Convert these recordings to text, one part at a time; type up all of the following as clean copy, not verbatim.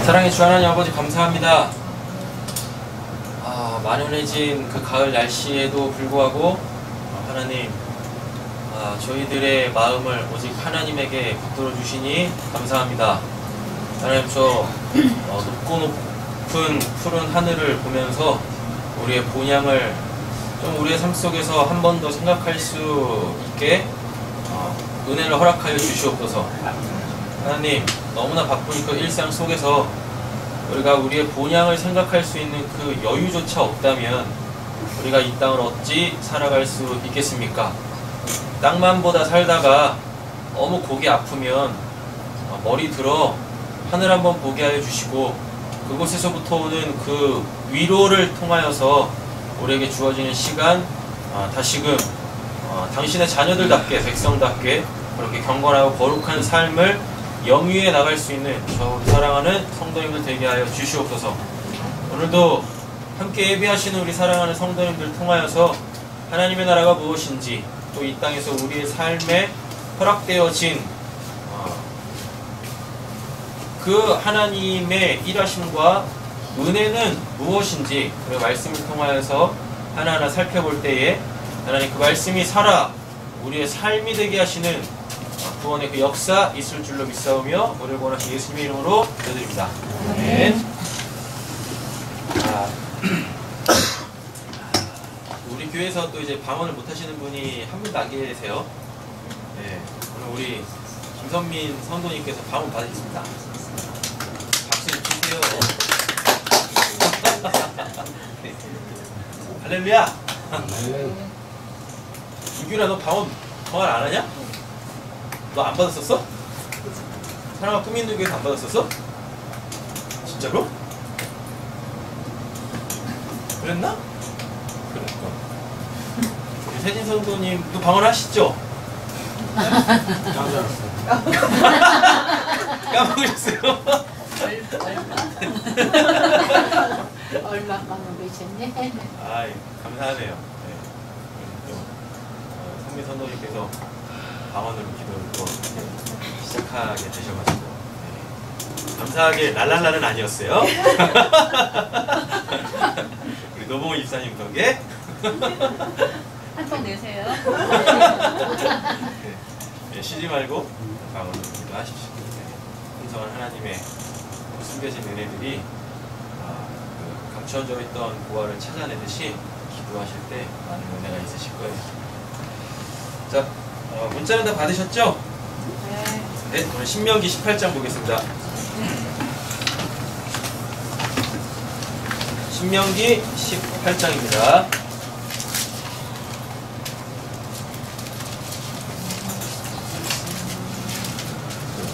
사랑의 주 하나님 아버지 감사합니다. 만연해진 그 가을 날씨에도 불구하고 하나님 저희들의 마음을 오직 하나님에게 붙들어 주시니 감사합니다. 하나님 저 높고 높은 푸른 하늘을 보면서 우리의 본향을 좀 우리의 삶 속에서 한 번 더 생각할 수 있게 은혜를 허락하여 주시옵소서. 하나님 너무나 바쁜 그 일상 속에서 우리가 우리의 본향을 생각할 수 있는 그 여유조차 없다면 우리가 이 땅을 어찌 살아갈 수 있겠습니까? 땅만 보다 살다가 너무 고개 아프면 머리 들어 하늘 한번 보게 하여 주시고 그곳에서부터 오는 그 위로를 통하여서 우리에게 주어지는 시간 다시금 당신의 자녀들답게 백성답게 그렇게 경건하고 거룩한 삶을 영위해 나갈 수 있는 저 사랑하는 성도님들 되게 하여 주시옵소서. 오늘도 함께 예배하시는 우리 사랑하는 성도님들 통하여서 하나님의 나라가 무엇인지 또 이 땅에서 우리의 삶에 허락되어진 그 하나님의 일하심과 은혜는 무엇인지 그 말씀을 통하여서 하나하나 살펴볼 때에 하나님 그 말씀이 살아 우리의 삶이 되게 하시는 구원의 그 역사 있을 줄로 믿사오며 오늘 원하신 예수님의 이름으로 기도드립니다. 아멘. 우리 교회에서 또 이제 방언을 못 하시는 분이 한 분도 안 계세요. 네, 오늘 우리 김선민 성도님께서 방언 받으셨습니다. 박수 좀 주세요. 네. 할렐루야. 유규라 너 방언 안 하냐? 너 안 받았었어? 사랑과 꿈있는 교회에서 안 받았었어? 진짜로? 그랬나? 그러니까 우리 세진 성도님도 방언하시죠? 까먹으셨어요? 얼마 까먹으셨네? 아이 감사하네요. 네. 또 성민 선도님께서 방언으로 기도를 또 시작하게 되셔가지고 네. 감사하게 랄랄라는 아니었어요. 우리 노봉호 집사님 덕에 한 번 내세요. 네, 쉬지 말고 방언으로 기도하십시오. 네. 풍성한 하나님의 숨겨진 은혜들이 그 감추어져 있던 보화를 찾아내듯이 기도하실 때 많은 은혜가 있으실 거예요. 자, 문자는 다 받으셨죠? 네, 오늘 신명기 18장 보겠습니다. 신명기 18장입니다.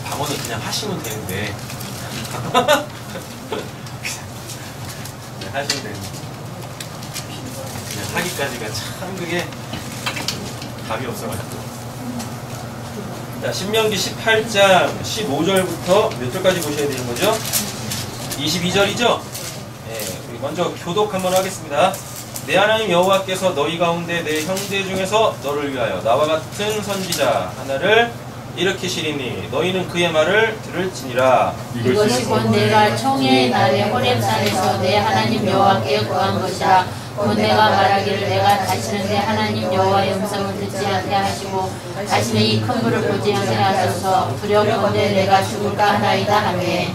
방언은 그냥 하시면 되는데 그냥 하시면 되는데 그냥 하기까지가 참 그게 감이 없어가지고. 자, 신명기 18장 15절부터 몇 절까지 보셔야 되는 거죠? 22절이죠? 네, 우리 먼저 교독 한번 하겠습니다. 내 하나님 여호와께서 너희 가운데 내 형제 중에서 너를 위하여 나와 같은 선지자 하나를 일으키시리니 너희는 그의 말을 들을지니라. 이것이 곧 내가 총회의 날에 호렙산에서 내 하나님 여호와께 구한 것이라. 곧 내가 말하기를 내가 다시는 내 하나님 여호와의 음성을 듣지 않게 하시고 다시는 이 큰 불을 보지 않게 하소서. 두렵건대 내가 죽을까 하나이다 하매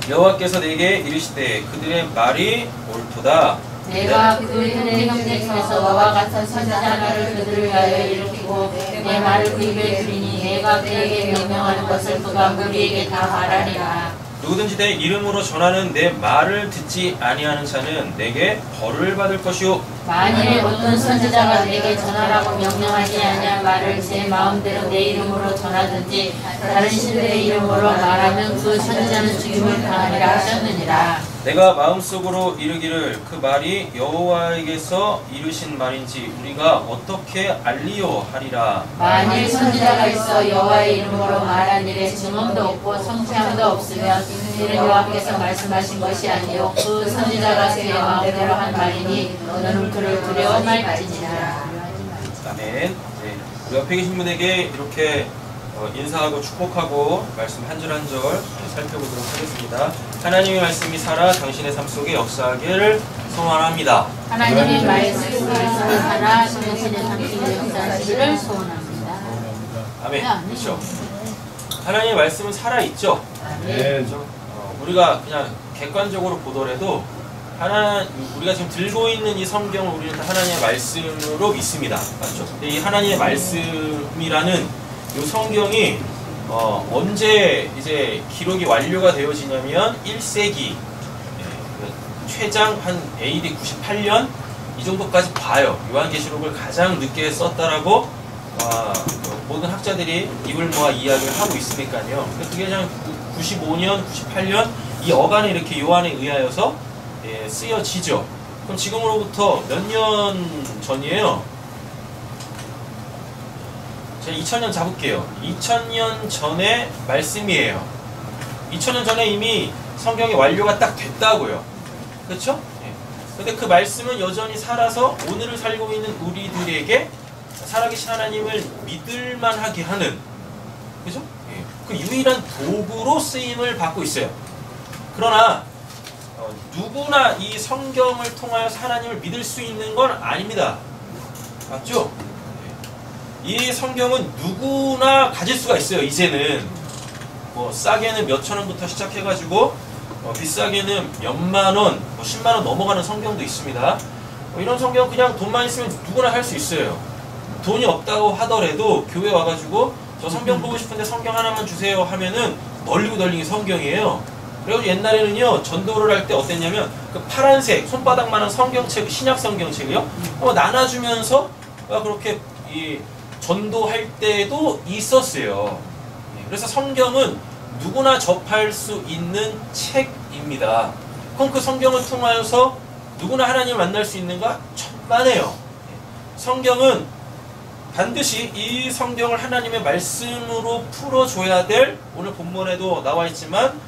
여호와께서 내게 이르시되 그들의 말이 옳도다. 내가 그들의 형제 중에서 너와 같은 선지자 하나를 그들을 위하여 일으키고 내 말을 그 입에 두리니 내가 그에게 명령하는 것을 그가 우리에게 다 말하리라. 누구든지 내 이름으로 전하는 내 말을 듣지 아니하는 자는 내게 벌을 받을 것이요. 만일에 어떤 선지자가 내게 전하라고 명령하지 아니한 말을 제 마음대로 내 이름으로 전하든지 다른 신들의 이름으로 말하면 그 선지자는 죽임을 당하리라 하셨느니라. 내가 마음속으로 이르기를 그 말이 여호와에게서 이르신 말인지 우리가 어떻게 알리요 하리라. 만일 선지자가 있어 여호와의 이름으로 말한 일에 증언도 없고 성취함도 없으면 이는 여호와께서 말씀하신 것이 아니요 그 선지자가 제 마음대로 한 말이니 너는 그를 두려워 말지니라. 아멘. 네. 우리 옆에 계신 분에게 이렇게 인사하고 축복하고 말씀 한 줄 한 줄 살펴보도록 하겠습니다. 하나님의 말씀이 살아 당신의 삶 속에 역사하기를 소원합니다. 하나님의 말씀이 살아 당신의 삶 속에 역사하기를 소원합니다. 아멘. 그렇죠. 하나님의 말씀은 살아있죠. 네. 그렇죠? 우리가 그냥 객관적으로 보더라도 우리가 지금 들고 있는 이 성경을 우리는 다 하나님의 말씀으로 믿습니다. 맞죠? 근데 이 하나님의 말씀이라는 이 성경이 언제 이제 기록이 완료가 되어지냐면 1세기 최장 한 AD 98년 이 정도까지 봐요. 요한계시록을 가장 늦게 썼다라고 모든 학자들이 입을 모아 이야기를 하고 있으니까요. 그게 그냥 95년, 98년 이 어간에 이렇게 요한에 의하여서 쓰여지죠. 그럼 지금으로부터 몇 년 전이에요? 제가 2000년 잡을게요. 2000년 전의 말씀이에요. 2000년 전에 이미 성경이 완료가 딱 됐다고요. 그렇죠? 근데 그 말씀은 여전히 살아서 오늘을 살고 있는 우리들에게 살아계신 하나님을 믿을만하게 하는, 그죠? 그 유일한 도구로 쓰임을 받고 있어요. 그러나 누구나 이 성경을 통하여서 하나님을 믿을 수 있는 건 아닙니다. 맞죠? 이 성경은 누구나 가질 수가 있어요. 이제는 뭐 싸게는 몇천 원부터 시작해가지고 비싸게는 몇만 원, 10만 원 넘어가는 성경도 있습니다. 이런 성경 그냥 돈만 있으면 누구나 할 수 있어요. 돈이 없다고 하더라도 교회 와가지고 저 성경 보고 싶은데 성경 하나만 주세요 하면은 널리고 널리기 성경이에요. 그리고 옛날에는요, 전도를 할 때 어땠냐면 그 파란색 손바닥만한 성경책, 신약 성경책이요, 나눠주면서 그렇게 전도할 때도 있었어요. 그래서 성경은 누구나 접할 수 있는 책입니다. 그럼 그 성경을 통하여서 누구나 하나님을 만날 수 있는가? 천만에요. 성경은 반드시 이 성경을 하나님의 말씀으로 풀어줘야 될, 오늘 본문에도 나와 있지만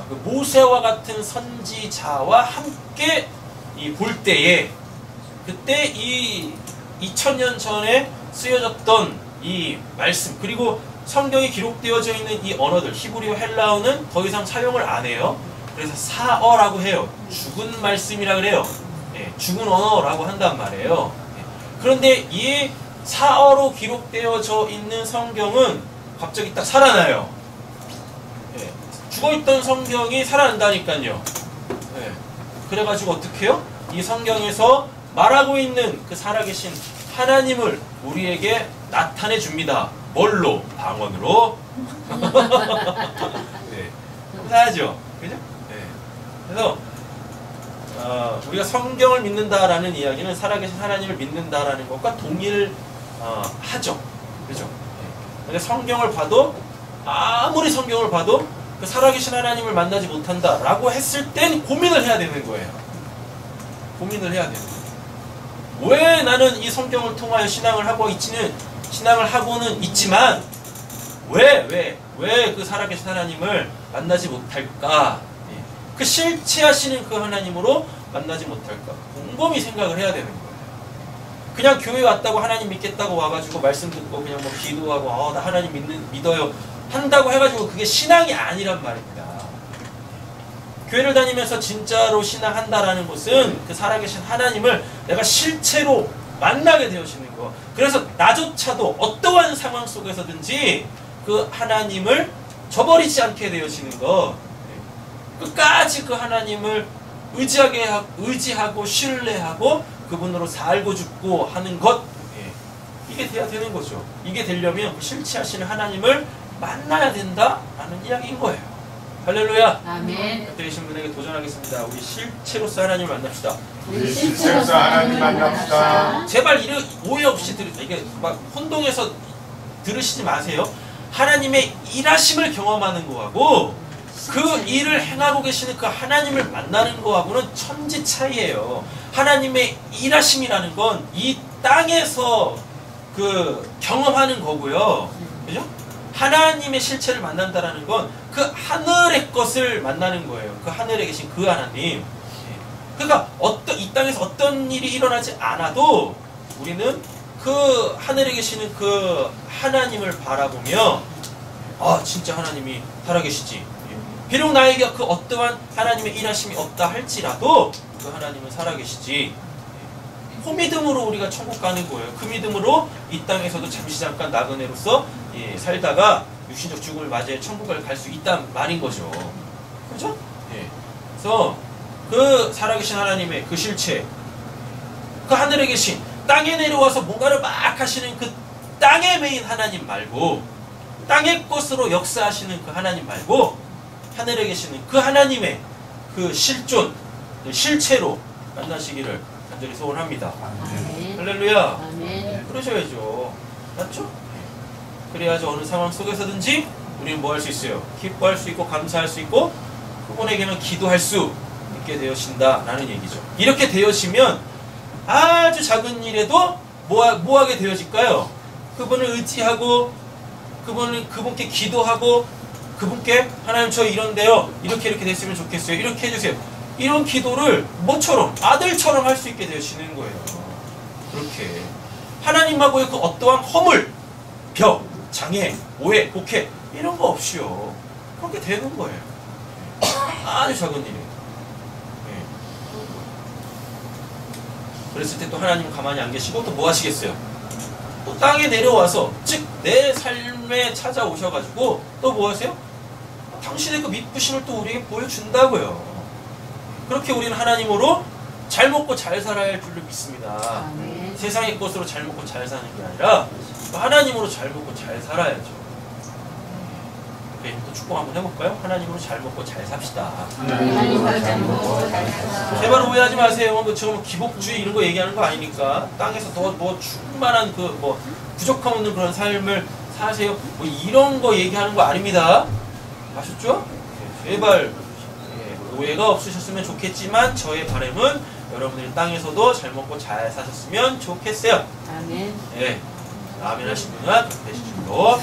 그 모세와 같은 선지자와 함께 볼 때에, 그때 이 2000년 전에 쓰여졌던 이 말씀, 그리고 성경이 기록되어져 있는 이 언어들, 히브리어, 헬라어는 더 이상 사용을 안 해요. 그래서 사어라고 해요. 죽은 말씀이라 그래요. 죽은 언어라고 한단 말이에요. 그런데 이 사어로 기록되어져 있는 성경은 갑자기 딱 살아나요. 죽어있던 성경이 살아난다니까요. 그래가지고 어떻게 해요? 이 성경에서 말하고 있는 그 살아계신 하나님을 우리에게 나타내 줍니다. 뭘로? 방언으로. 감사하죠? 그죠? 그래서 우리가 성경을 믿는다라는 이야기는 살아계신 하나님을 믿는다라는 것과 동일하죠. 그죠? 근데 성경을 봐도, 아무리 성경을 봐도 그 살아계신 하나님을 만나지 못한다라고 했을 땐 고민을 해야 되는 거예요. 고민을 해야 되는 거예요. 왜 나는 이 성경을 통하여 신앙을 하고는 있지만 왜 그 살아계신 하나님을 만나지 못할까? 그 실체하시는 그 하나님으로 만나지 못할까? 곰곰이 생각을 해야 되는 거예요. 그냥 교회 왔다고 하나님 믿겠다고 와가지고 말씀 듣고 그냥 뭐 기도하고 나 하나님 믿어요 한다고 해가지고 그게 신앙이 아니란 말입니다. 교회를 다니면서 진짜로 신앙한다라는 것은 그 살아계신 하나님을 내가 실체로 만나게 되어지는 거. 그래서 나조차도 어떠한 상황 속에서든지 그 하나님을 저버리지 않게 되어지는 거. 끝까지 그 하나님을 의지하고 신뢰하고 그분으로 살고 죽고 하는 것. 이게 돼야 되는 거죠. 이게 되려면 그 실체하시는 하나님을 만나야 된다라는 이야기인 거예요. 할렐루야. 아멘. 옆에 계신 분에게 도전하겠습니다. 우리 실체로서 하나님을 만납시다. 우리 실체로서 하나님 만납시다. 제발 오해 없이 이게 막 혼동해서 들으시지 마세요. 하나님의 일하심을 경험하는 거하고 그 일을 행하고 계시는 그 하나님을 만나는 거하고는 천지 차이예요. 하나님의 일하심이라는 건 이 땅에서 그 경험하는 거고요. 그죠? 하나님의 실체를 만난다라는 건 그 하늘의 것을 만나는 거예요. 그 하늘에 계신 그 하나님. 그러니까 이 땅에서 어떤 일이 일어나지 않아도 우리는 그 하늘에 계시는 그 하나님을 바라보며 아 진짜 하나님이 살아계시지. 비록 나에게 그 어떠한 하나님의 일하심이 없다 할지라도 그 하나님은 살아계시지. 그 믿음으로 우리가 천국 가는 거예요. 그 믿음으로 이 땅에서도 잠시 잠깐 나그네로서 살다가 육신적 죽음을 맞이해 천국을 갈 수 있단 말인 거죠. 그죠? 예. 그래서 그 살아계신 하나님의 그 실체, 그 하늘에 계신 땅에 내려와서 뭔가를 막 하시는 그 땅에 매인 하나님 말고, 땅의 것으로 역사하시는 그 하나님 말고, 하늘에 계시는 그 하나님의 그 실존, 그 실체로 만나시기를 간절히 소원합니다. 아멘. 할렐루야. 아멘. 그러셔야죠. 맞죠? 그래야지 어느 상황 속에서든지 우리는 뭐 할 수 있어요? 기뻐할 수 있고 감사할 수 있고 그분에게는 기도할 수 있게 되어진다라는 얘기죠. 이렇게 되어지면 아주 작은 일에도 뭐 하게 되어질까요? 그분을 의지하고 그분께 기도하고 그분께 하나님 저 이런데요. 이렇게 됐으면 좋겠어요. 이렇게 해주세요. 이런 기도를 뭐처럼 아들처럼 할 수 있게 되어지는 거예요. 그렇게 하나님하고의 그 어떠한 허물, 벽, 장애, 오해, 곡해 이런 거 없이요. 그렇게 되는 거예요. 아주 작은 일이에요. 네. 그랬을 때 또 하나님은 가만히 안 계시고 또 뭐 하시겠어요? 또 땅에 내려와서 즉 내 삶에 찾아오셔가지고 또 뭐 하세요? 당신의 그 믿부심을 또 우리에게 보여준다고요. 그렇게 우리는 하나님으로 잘 먹고 잘 살아야 할 줄로 믿습니다. 아멘. 세상의 것으로 잘 먹고 잘 사는 게 아니라 하나님으로 잘 먹고 잘 살아야죠. 또 축복 한번 해볼까요? 하나님으로 잘 먹고 잘 삽시다. 하나님을 잘 먹고 잘 살아. 제발 오해하지 마세요. 지금 기복주의 이런 거 얘기하는 거 아니니까 땅에서 더 충만한 그 부족함 없는 그런 삶을 사세요. 이런 거 얘기하는 거 아닙니다. 아셨죠? 제발 오해가 없으셨으면 좋겠지만 저의 바람은 여러분들이 땅에서도 잘 먹고 잘 사셨으면 좋겠어요. 아멘. 예. 아멘 하신 분은 되실 줄로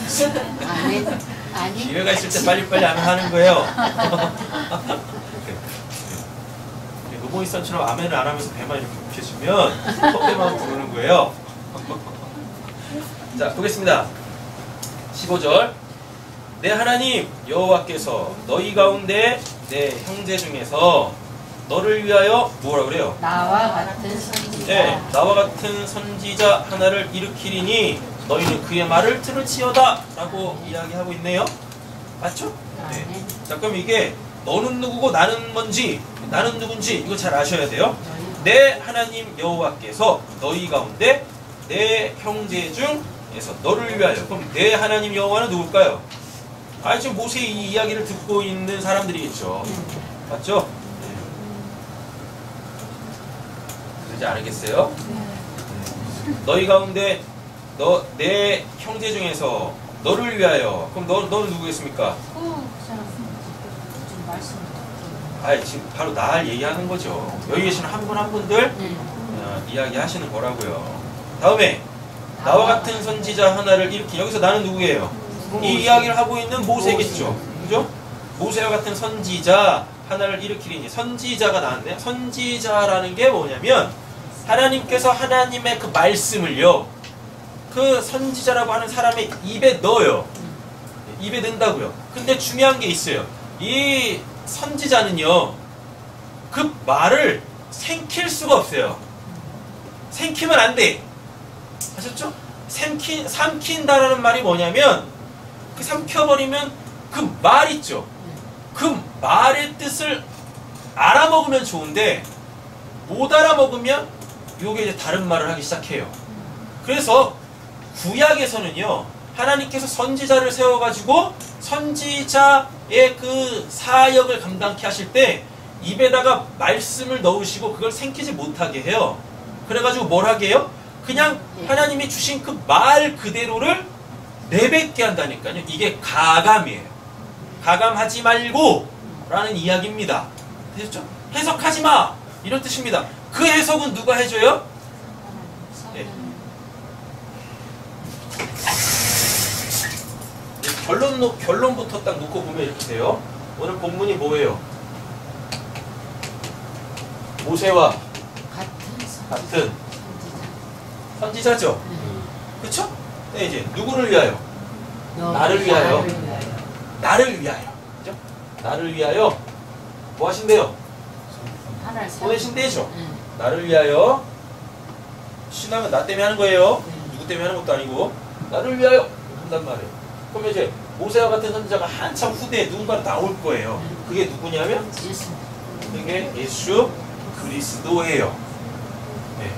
아멘. 아니. 기회가 있을 때 빨리빨리 아멘 하는 거예요. 노보이선처럼 아멘을 안 하면서 배만 이렇게 움켜주면 헛배만 부르는 거예요. 자, 보겠습니다. 15절. 내 하나님 여호와께서 너희 가운데 내 형제 중에서 너를 위하여 뭐라 그래요? 나와 같은 선지자. 네, 나와 같은 선지자 하나를 일으키리니 너희는 그의 말을 들을지어다 라고 이야기하고 있네요. 맞죠? 네. 아멘. 자, 그럼 이게 너는 누구고 나는 뭔지, 나는 누군지 이거 잘 아셔야 돼요. 내 하나님 여호와께서 너희 가운데 내 형제 중에서 너를 위하여. 그럼 내 하나님 여호와는 누굴까요? 지금 모세의 이 이야기를 듣고 있는 사람들이겠죠. 맞죠? 그러지 않겠어요? 너희 가운데 내 형제 중에서 너를 위하여. 그럼 너는 누구겠습니까? 지금 바로 나를 얘기하는 거죠. 여기 계시는 한 분 한 분들 이야기하시는 거라고요. 다음에 나와 같은 선지자 하나를 일으킨. 여기서 나는 누구예요? 이 이야기를 하고 있는 모세겠죠. 그죠? 모세와 같은 선지자 하나를 일으키리니. 선지자가 나왔네요. 선지자라는 게 뭐냐면 하나님께서 하나님의 그 말씀을요, 그 선지자라고 하는 사람의 입에 넣어요. 입에 넣는다고요. 근데 중요한 게 있어요. 이 선지자는요, 그 말을 생킬 수가 없어요. 생키면 안 돼. 아셨죠? 삼킨다라는 말이 뭐냐면, 그 삼켜버리면 그 말 있죠. 그 말의 뜻을 알아먹으면 좋은데, 못 알아먹으면 요게 이제 다른 말을 하기 시작해요. 그래서 구약에서는요, 하나님께서 선지자를 세워가지고 선지자의 그 사역을 감당케 하실 때 입에다가 말씀을 넣으시고 그걸 생기지 못하게 해요. 그래가지고 뭘 하게 해요? 그냥 하나님이 주신 그 말 그대로를 내뱉게 한다니까요. 이게 가감이에요. 가감하지 말고 라는 이야기입니다. 되셨죠? 해석하지 마! 이런 뜻입니다. 그 해석은 누가 해줘요? 네. 결론부터 딱 놓고 보면 이렇게 돼요. 오늘 본문이 뭐예요? 모세와 같은 선지자죠? 그쵸? 네, 이제 누구를 위하여? 나를 위하여. 나를 위하여. 그죠? 나를 위하여 뭐 하신대요? 하나를 세워. 보내신대죠. 네. 나를 위하여. 신앙은 나 때문에 하는 거예요. 네. 누구 때문에 하는 것도 아니고 나를 위하여 한단 말이에요. 그럼 이제 모세와 같은 선지자가 한참 후대에 누군가 나올 거예요. 그게 누구냐면 예수. 그게 예수 그리스도예요. 네.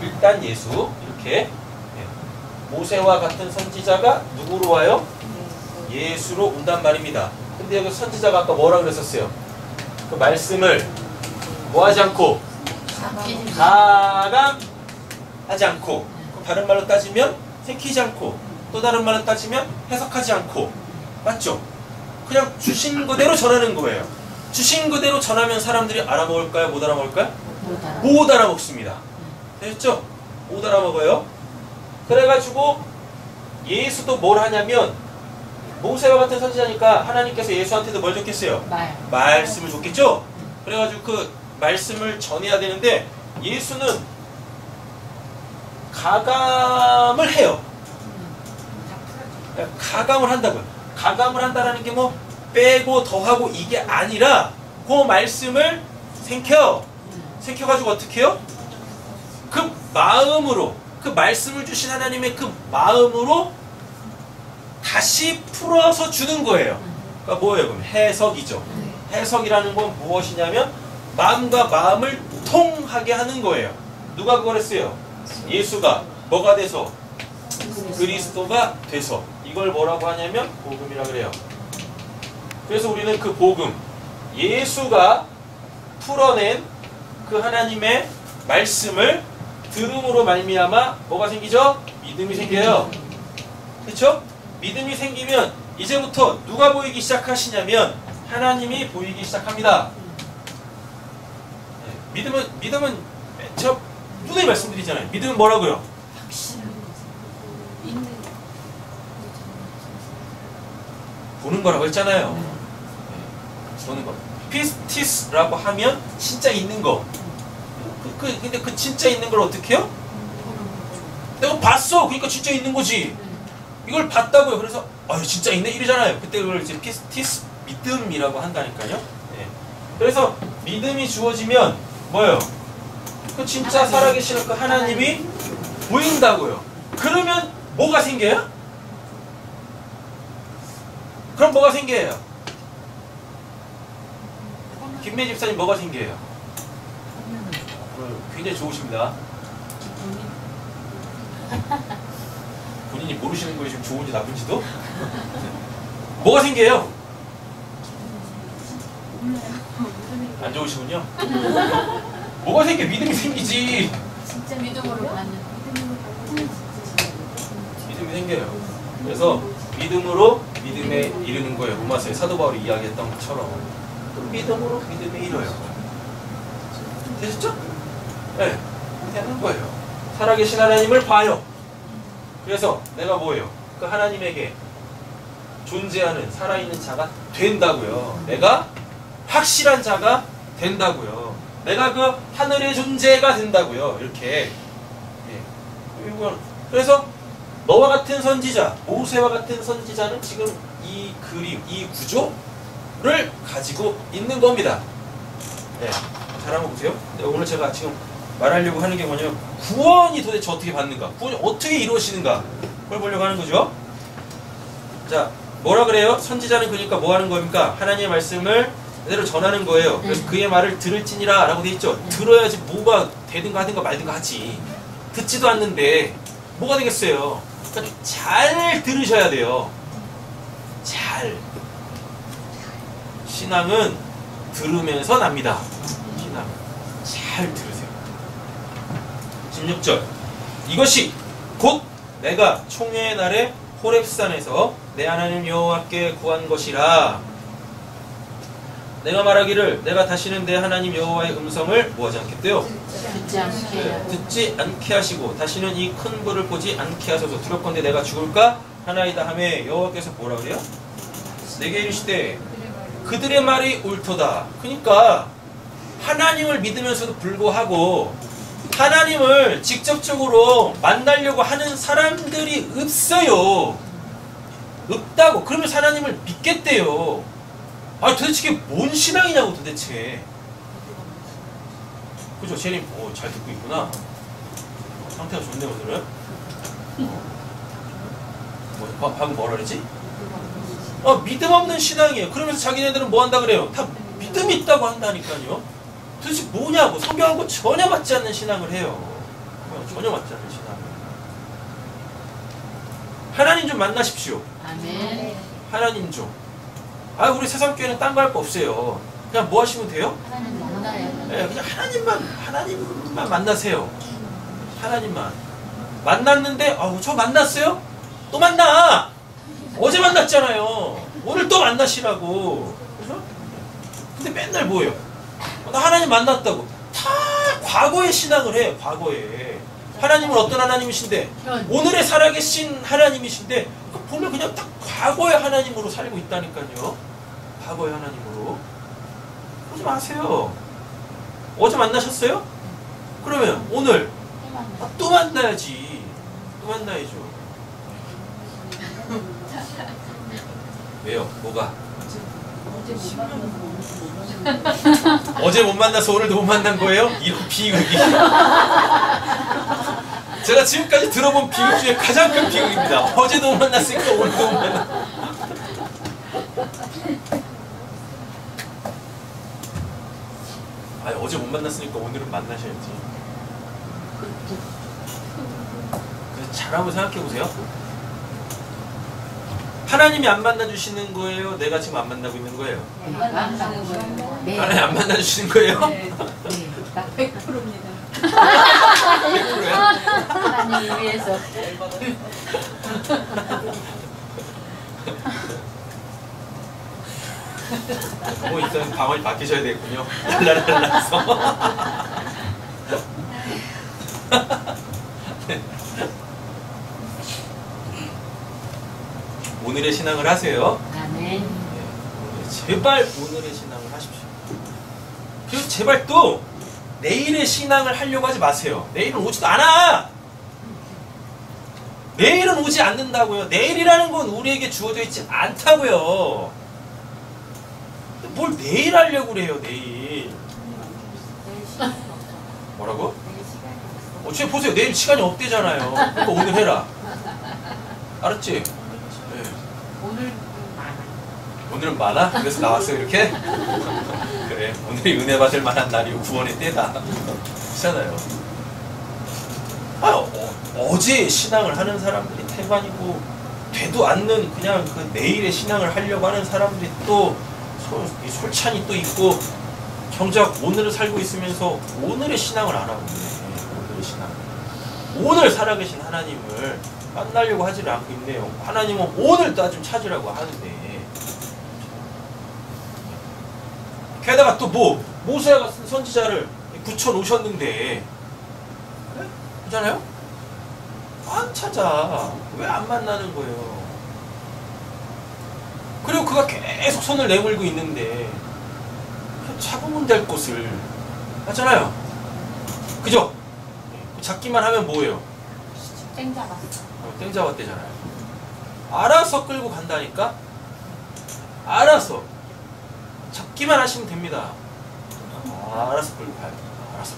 일단 예수 이렇게 모세와 같은 선지자가 누구로 와요? 예수로 온단 말입니다. 근데 여기 선지자가 아까 뭐라 그랬었어요? 그 말씀을 뭐 하지 않고 가감하지 않고, 다른 말로 따지면 새키지 않고, 또 다른 말로 따지면 해석하지 않고, 맞죠? 그냥 주신 그대로 전하는 거예요. 주신 그대로 전하면 사람들이 알아먹을까요? 못 알아먹을까요? 못 알아먹습니다. 됐죠? 못 알아먹어요. 그래가지고 예수도 뭘 하냐면 모세와 같은 선지자니까 하나님께서 예수한테도 뭘 줬겠어요? 말씀을 줬겠죠? 그래가지고 그 말씀을 전해야 되는데 예수는 가감을 해요. 가감을 한다고요. 가감을 한다라는 게 뭐 빼고 더하고 이게 아니라 그 말씀을 생켜가지고 어떻게 해요? 그 마음으로, 그 말씀을 주신 하나님의 그 마음으로 다시 풀어서 주는 거예요. 그러니까 뭐예요? 그럼 해석이죠. 해석이라는 건 무엇이냐면 마음과 마음을 통하게 하는 거예요. 누가 그걸 했어요? 예수가 뭐가 돼서? 그리스도가 돼서. 이걸 뭐라고 하냐면 복음이라 그래요. 그래서 우리는 그 복음, 예수가 풀어낸 그 하나님의 말씀을 들음으로 말미암아 뭐가 생기죠? 믿음이 생겨요. 그렇죠? 믿음이 생기면 이제부터 누가 보이기 시작하시냐면 하나님이 보이기 시작합니다. 믿음은 저 누누이 말씀드리잖아요. 믿음은 뭐라고요? 보는 거라고 했잖아요. 보는 거. 피스티스라고 하면 진짜 있는 거. 근데 그 진짜 있는 걸 어떻게 해요? 내가 봤어. 그러니까 진짜 있는 거지. 이걸 봤다고요. 그래서 진짜 있네 이러잖아요. 그때 그걸 이제 피스티스 믿음이라고 한다니까요. 네. 그래서 믿음이 주어지면 뭐예요? 그 진짜 살아계시는 그 하나님이 보인다고요. 그러면 뭐가 생겨요? 그럼 뭐가 생겨요? 김매 집사님 뭐가 생겨요? 굉장히 좋으십니다. 본인이 모르시는 거예요. 지금 좋은지 나쁜지도? 뭐가 생겨요? 안 좋으시군요. 뭐가 생겨? 믿음이 생기지. 진짜 믿음으로 받는. 믿음이 생겨요. 그래서 믿음으로 믿음에 이르는 거예요. 로마서에 사도 바울이 이야기했던 것처럼 믿음으로 믿음에 이뤄요. 되셨죠? 네, 되는 거예요. 살아계신 하나님을 봐요. 그래서 내가 뭐예요? 그 하나님에게 존재하는 살아있는 자가 된다고요. 내가 확실한 자가 된다고요. 내가 그 하늘의 존재가 된다고요. 이렇게. 그래서 너와 같은 선지자, 모세와 같은 선지자는 지금 이 그림, 이 구조를 가지고 있는 겁니다. 네, 잘 한번 보세요. 네, 오늘 제가 지금 말하려고 하는 게 뭐냐면 구원이 도대체 어떻게 받는가, 구원이 어떻게 이루어지는가, 그걸 보려고 하는 거죠. 자, 뭐라 그래요? 선지자는 그러니까 뭐 하는 겁니까? 하나님의 말씀을 그대로 전하는 거예요. 그래서 그의 말을 들을지니라 라고 돼 있죠. 들어야지 뭐가 되든가 하든가 말든가 하지. 듣지도 않는데 뭐가 되겠어요? 그러니까 잘 들으셔야 돼요. 잘. 신앙은 들으면서 납니다. 신앙. 잘 들으세요. 16절. 이것이 곧 내가 총회의 날에 호렙산에서 내 하나님 여호와께 구한 것이라. 내가 말하기를 내가 다시는 내 하나님 여호와의 음성을 뭐하지 않겠대요? 듣지 않게 하시고 다시는 이 큰 불을 보지 않게 하소서. 두렵건대 내가 죽을까 하나이다 하매 여호와께서 뭐라 그래요? 내게 이르시되 그들의 말이 옳도다. 그러니까 하나님을 믿으면서도 불구하고 하나님을 직접적으로 만나려고 하는 사람들이 없어요. 없다고. 그러면 하나님을 믿겠대요. 아 도대체 이게 뭔 신앙이냐고 도대체. 그죠? 제님 잘 듣고 있구나. 상태가 좋네 오늘은. 방금 뭐라 그랬지? 믿음 없는 신앙이에요. 그러면서 자기네들은 뭐 한다 그래요? 다 믿음이 있다고 한다니까요. 도대체 뭐냐고. 성경하고 전혀 맞지 않는 신앙을 해요. 전혀 맞지 않는 신앙을. 하나님 좀 만나십시오. 아멘. 하나님 좀. 우리 세상교회는 딴 거 할 거 없어요. 그냥 뭐 하시면 돼요? 하나님 만나요. 네, 그냥 하나님만 만나세요. 하나님만. 만났는데, 저 만났어요? 또 만나! 어제 만났잖아요. 오늘 또 만나시라고. 그죠? 근데 맨날 뭐예요? 나 하나님 만났다고. 다 과거의 신앙을 해요, 과거에. 하나님은 어떤 하나님이신데? 오늘에 살아계신 하나님이신데, 보면 그냥 딱 과거의 하나님으로 살고 있다니까요. 과거의 하나님으로. 그러지 마세요. 어제 만나셨어요? 그러면 오늘 또 만나야지. 또 만나야죠. 왜요? 뭐가? 어제 못 만나서 오늘도 못 만난 거예요? 이런 비극이. 제가 지금까지 들어본 비극 중에 가장 큰 비극입니다. 어제도 못 만났으니까 오늘도 못 만나. 어제 못 만났으니까 오늘은 만나셔야지. 그래서 잘 한번 생각해 보세요. 하나님이 안 만나주시는 거예요? 내가 지금 안 만나고 있는 거예요? 네. 하나님 안 만나주시는 거예요? 네. 100%입니다. 100%야? 하나님 위해서. 일단 방언이 바뀌셔야 되겠군요. 달라서. 오늘의 신앙을 하세요. 아멘. 제발 오늘의 신앙을 하십시오. 그리고 제발 또 내일의 신앙을 하려고 하지 마세요. 내일은 오지도 않아. 내일은 오지 않는다고요. 내일이라는 건 우리에게 주어져 있지 않다고요. 뭘 내일 하려고 그래요. 내일. 뭐라고? 지금 보세요. 내일 시간이 없대잖아요. 그러니까 오늘 해라. 알았지? 네. 오늘은 많아? 그래서 나왔어 이렇게? 그래. 오늘이 은혜 받을 만한 날이고 구원의 때다. 그렇잖아요. 어제 신앙을 하는 사람들이 태반이고 되도 않는 그냥 그 내일의 신앙을 하려고 하는 사람들이 또 솔찬이 또 있고 정작 오늘을 살고 있으면서 오늘의 신앙을 안 하고 있네. 오늘의 신앙. 오늘 살아계신 하나님을 만나려고 하지를 않고 있네요. 하나님은 오늘 나 좀 찾으라고 하는데 게다가 또 모세가 같은 선지자를 붙여놓으셨는데 네? 그렇잖아요? 안 찾아. 왜 안 만나는 거예요? 그리고 그가 계속 손을 내밀고 있는데 잡으면 될 곳을 맞잖아요. 그죠? 잡기만 하면 뭐예요? 땡 잡았어. 땡 잡았대잖아요. 알아서 끌고 간다니까? 알아서 잡기만 하시면 됩니다. 알아서 끌고 가요. 알아서.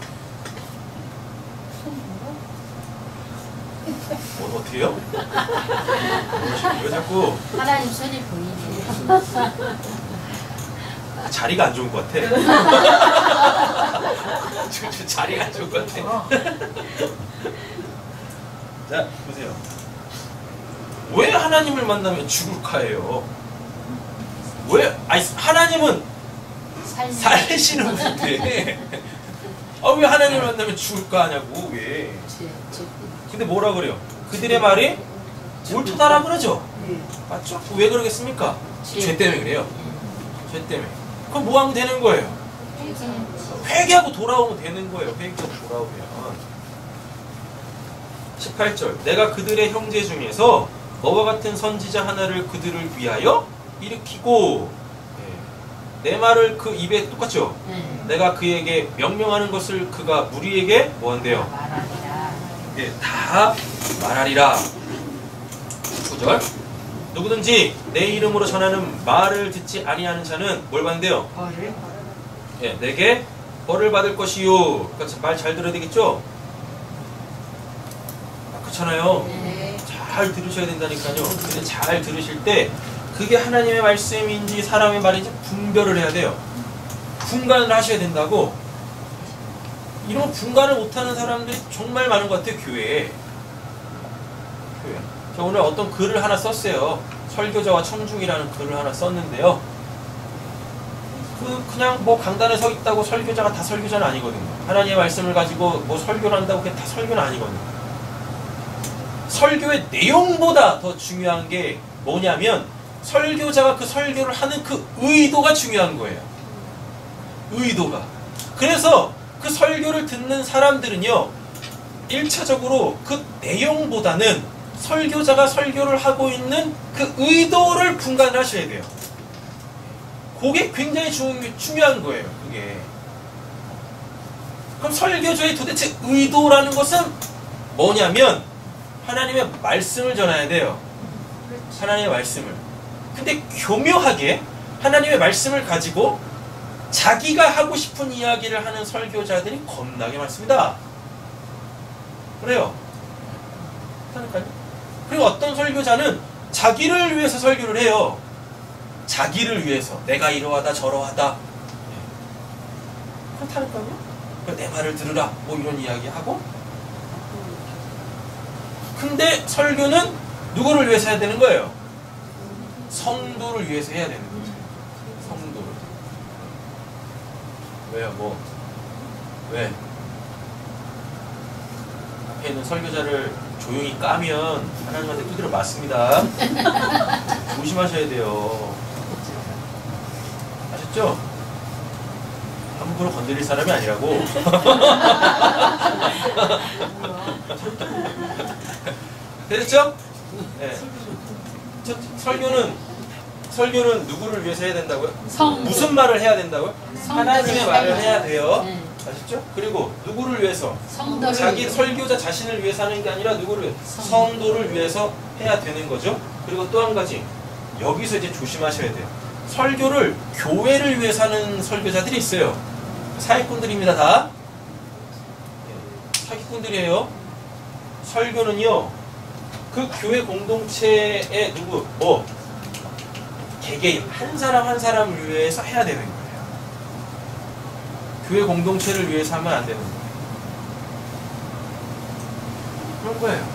어때요? 왜 자꾸 하나님 손이 보이네요. 자리가 안 좋은 것 같아. 지금 자리가 안 좋은 것 같아. 자, 보세요. 왜 하나님을 만나면 죽을까예요? 왜? 하나님은 살리시는 분인데 왜 하나님을 만나면 죽을까 하냐고. 왜? 근데 뭐라 그래요? 그들의 말이 옳다라 그러죠? 맞죠? 왜 그러겠습니까? 죄 때문에 그래요. 죄 때문에. 그럼 뭐 하면 되는 거예요? 회개하고 돌아오면 되는 거예요. 회개하고 돌아오면. 18절. 내가 그들의 형제 중에서 너와 같은 선지자 하나를 그들을 위하여 일으키고 내 말을 그 입에 똑같죠? 내가 그에게 명령하는 것을 그가 무리에게 뭐 한대요? 말하리라. 다 말하리라. 9절. 누구든지 내 이름으로 전하는 말을 듣지 아니하는 자는 뭘 받는데요? 벌을 예, 내게 벌을 받을 것이요. 그러니까 말 잘 들어야 되겠죠? 그렇잖아요. 네. 잘 들으셔야 된다니까요. 근데 잘 들으실 때 그게 하나님의 말씀인지 사람의 말인지 분별을 해야 돼요. 분간을 하셔야 된다고. 이런 분간을 못하는 사람들이 정말 많은 것 같아요. 교회에. 저 오늘 어떤 글을 하나 썼어요. 설교자와 청중이라는 글을 하나 썼는데요. 그냥 뭐 강단에 서 있다고 설교자가 다 설교자는 아니거든요. 하나님의 말씀을 가지고 뭐 설교를 한다고 그게 다 설교는 아니거든요. 설교의 내용보다 더 중요한 게 뭐냐면 설교자가 그 설교를 하는 그 의도가 중요한 거예요. 의도가. 그래서 그 설교를 듣는 사람들은요, 1차적으로 그 내용보다는 설교자가 설교를 하고 있는 그 의도를 분간을 하셔야 돼요. 그게 굉장히 중요한 거예요. 그게. 그럼 설교자의 도대체 의도라는 것은 뭐냐면 하나님의 말씀을 전해야 돼요. 하나님의 말씀을. 근데 교묘하게 하나님의 말씀을 가지고 자기가 하고 싶은 이야기를 하는 설교자들이 겁나게 많습니다. 그래요. 그러니까요. 그리고 어떤 설교자는 자기를 위해서 설교를 해요. 자기를 위해서. 내가 이러하다 저러하다. 그렇다니까요. 내 말을 들으라. 뭐 이런 이야기 하고. 근데 설교는 누구를 위해서 해야 되는 거예요? 성도를 위해서 해야 되는 거죠. 성도를. 왜요? 뭐? 왜? 앞에 있는 설교자를 조용히 까면 하나님한테 두드려 맞습니다. 조심하셔야 돼요. 아셨죠? 함부로 건드릴 사람이 아니라고. 됐죠? 네. 설교는 누구를 위해서 해야 된다고요? 무슨 말을 해야 된다고요? 하나님의 말을 해야 돼요. 네. 아셨죠? 그리고 누구를 위해서? 성도를 자기 설교자 자신을 위해서 하는 게 아니라 누구를 위해서? 성도를 위해서 해야 되는 거죠. 그리고 또 한 가지, 여기서 이제 조심하셔야 돼요. 설교를 교회를 위해서 하는 설교자들이 있어요. 사기꾼들입니다. 다 사기꾼들이에요. 설교는요, 그 교회 공동체의 누구, 뭐 개개인 한 사람 한 사람을 위해서 해야 되는 거예요. 교회 공동체를 위해서 하면 안 되는 거예요. 그런 거예요.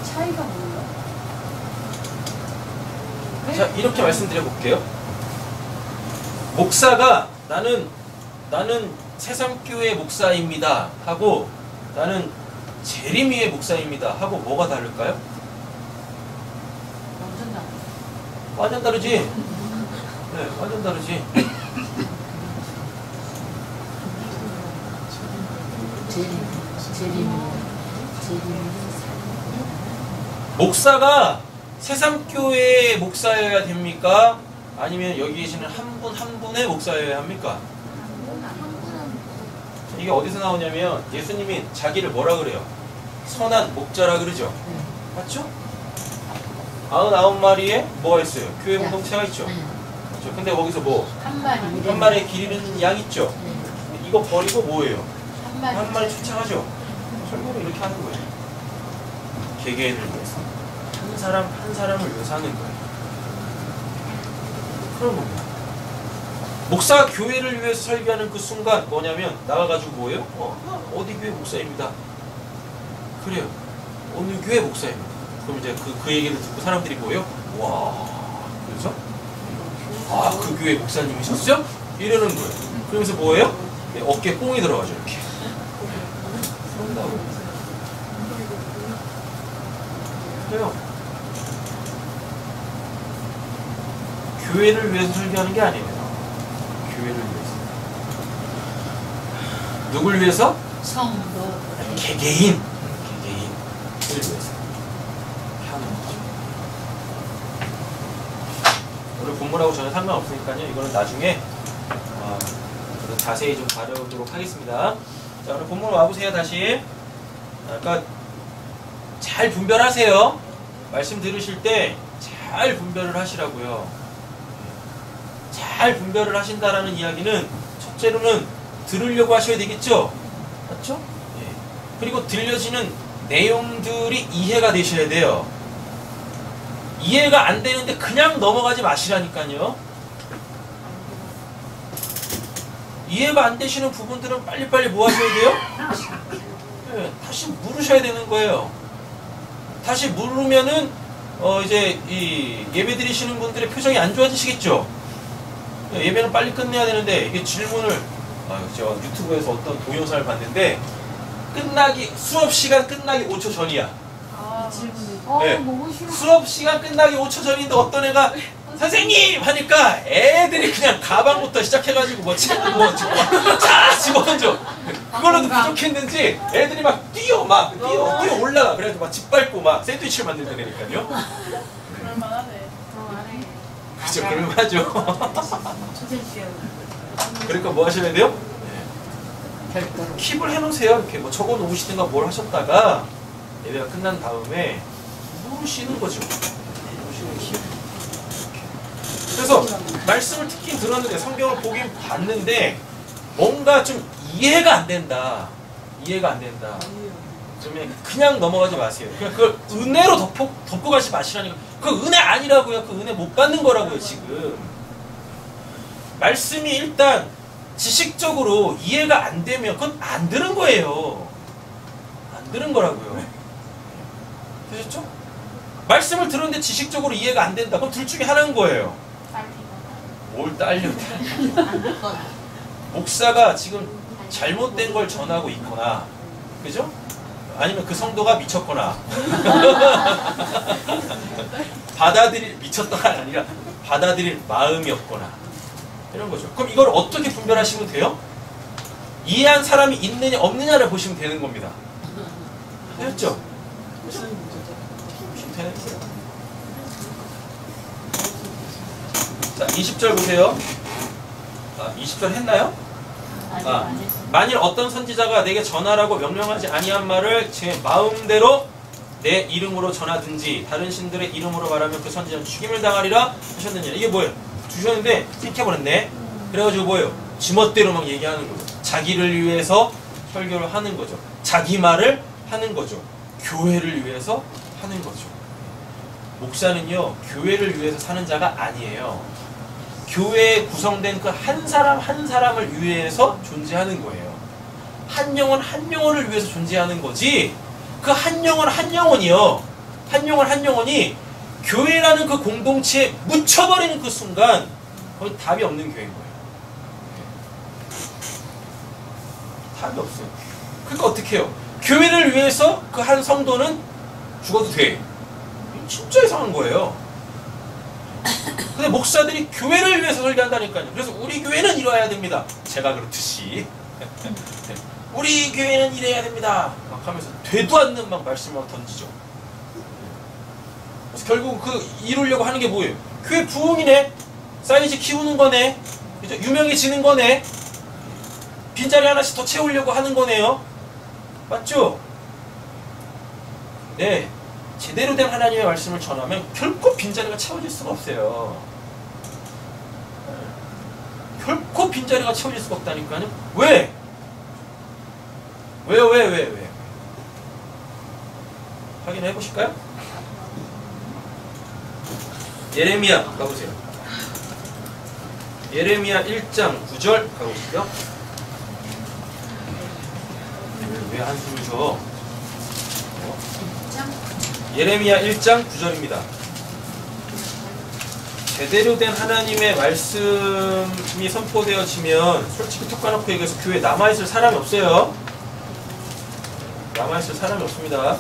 차이가 뭐예요? 자, 이렇게 말씀드려 볼게요. 목사가 나는 새삼교회 목사입니다 하고 나는 재림이의 목사입니다 하고 뭐가 다를까요? 완전 나. 완전 다르지? 네, 완전 다르지. 목사가 새삼교회의 목사여야 됩니까? 아니면 여기 계시는 한 분 한 분의 목사여야 합니까? 이게 어디서 나오냐면 예수님이 자기를 뭐라 그래요? 선한 목자라 그러죠? 맞죠? 99마리에 뭐가 있어요? 교회 공동체가 있죠? 그렇죠? 근데 거기서 뭐? 한 마리에 길 잃은 양 있죠? 이거 버리고 뭐예요? 한 마리 쫓아가죠? 설교를 이렇게 하는 거예요. 개개인을 위해서. 한 사람 한 사람을 위해서 하는 거예요. 그런 겁니다. 목사가 교회를 위해서 설교하는 그 순간 뭐냐면 나와가지고 뭐예요? 어디 교회 목사입니다. 그래요. 어느 교회 목사입니다. 그럼 이제 그 얘기를 듣고 사람들이 뭐예요? 와, 그래서 그 교회 목사님이셨죠? 이러는 거예요. 그러면서 뭐예요? 네, 어깨에 뽕이 들어가죠 이렇게. 그래요. 교회를 위해서 설교하는 게 아니에요. 교회를 위해서. 누굴 위해서? 성도. 개개인을 위해서 하는 거죠. 오늘 본문하고 전혀 상관없으니까요. 이거는 나중에 좀 자세히 좀 다루도록 하겠습니다. 자, 오늘 본문 와보세요. 다시. 그러니까 잘 분별하세요. 말씀 들으실 때 잘 분별을 하시라고요. 잘 분별을 하신다라는 이야기는 첫째로는 들으려고 하셔야 되겠죠? 맞죠? 예. 그리고 들려지는 내용들이 이해가 되셔야 돼요. 이해가 안 되는데 그냥 넘어가지 마시라니까요. 이해가 안 되시는 부분들은 빨리빨리 뭐 하셔야 돼요? 예, 다시 물으셔야 되는 거예요. 다시 물으면은 이제 이 예배 드리시는 분들의 표정이 안 좋아지시겠죠? 예배는 빨리 끝내야 되는데 이게 질문을 저 유튜브에서 어떤 동영상을 봤는데 수업 시간 끝나기 5초 전이야. 네. 너무 싫어. 수업 시간 끝나기 5초 전인데 어떤 애가 선생님 하니까 애들이 그냥 가방부터 시작해가지고 뭐 책도 뭐 자 집어던져. 그걸로도 부족했는지 애들이 막 뛰어 올라가. 그래가지고 막 짓밟고 막 샌드위치를 만들더라니까요. 그럴만하네. 그죠, 그럴만하죠. 그러니까 뭐 하셔야 돼요? 킵을 해놓으세요. 이렇게 뭐 적어 놓으시든가 뭘 하셨다가 예배가 끝난 다음에 물으시는 거죠. 물으시는 킵. 그래서 말씀을 듣긴 들었는데 성경을 보긴 봤는데 뭔가 좀 이해가 안 된다. 좀 그냥 넘어가지 마세요. 그냥 그걸 은혜로 덮고 가지 마시라니까. 그 은혜 아니라고요. 그 은혜 못 받는 거라고요, 지금. 말씀이 일단 지식적으로 이해가 안 되면 그건 안 들은 거예요. 안 들은 거라고요. 되셨죠? 말씀을 들었는데 지식적으로 이해가 안 된다. 그럼 둘 중에 하나인 거예요. 뭘 딸려. 목사가 지금 잘못된 걸 전하고 있거나, 그죠? 아니면 그 성도가 미쳤거나 미쳤다가 아니라 받아들일 마음이 없거나 이런 거죠. 그럼 이걸 어떻게 분별하시면 돼요? 이해한 사람이 있느냐 없느냐를 보시면 되는 겁니다. 되었죠? 보시면 되는 거예요. 자, 20절 보세요. 20절 했나요? 만일 어떤 선지자가 내게 전하라고 명령하지 아니한 말을 제 마음대로 내 이름으로 전하든지 다른 신들의 이름으로 말하면 그 선지자는 죽임을 당하리라 하셨느냐. 이게 뭐예요? 주셨는데 생겨버렸네. 그래가지고 뭐예요? 지멋대로 막 얘기하는 거죠. 자기를 위해서 설교를 하는 거죠. 자기 말을 하는 거죠. 교회를 위해서 하는 거죠. 목사는요, 교회를 위해서 사는 자가 아니에요. 교회에 구성된 그 한 사람 한 사람을 위해서 존재하는 거예요. 한 영혼 한 영혼을 위해서 존재하는 거지. 그 한 영혼 한 영혼이요. 한 영혼 한 영혼이 교회라는 그 공동체에 묻혀버리는 그 순간 거의 답이 없는 교회인 거예요. 답이 없어요. 그러니까 어떻게 해요? 교회를 위해서 그 한 성도는 죽어도 돼. 진짜 이상한 거예요. 근데 목사들이 교회를 위해서 설교한다니까요. 그래서 우리 교회는 이뤄야 됩니다. 제가 그렇듯이 우리 교회는 이래야 됩니다. 막 하면서 되도 않는 막 말씀을 막 던지죠. 그래서 결국 그 이루려고 하는 게 뭐예요? 교회 부흥이네. 사이즈 키우는 거네. 그죠? 유명해지는 거네. 빈자리 하나씩 더 채우려고 하는 거네요. 맞죠? 네. 제대로 된 하나님의 말씀을 전하면 결코 빈자리가 채워질 수가 없어요. 결코 빈자리가 채워질 수가 없다니까요. 왜? 왜? 확인해 보실까요? 예레미야 가보세요. 예레미야 1장 9절 가보시죠. 왜 한숨을 쉬어? 예레미야 1장 9절입니다. 제대로 된 하나님의 말씀이 선포되어지면 솔직히 톡 까놓고 얘기해서 교회에 남아있을 사람이 없어요. 남아있을 사람이 없습니다.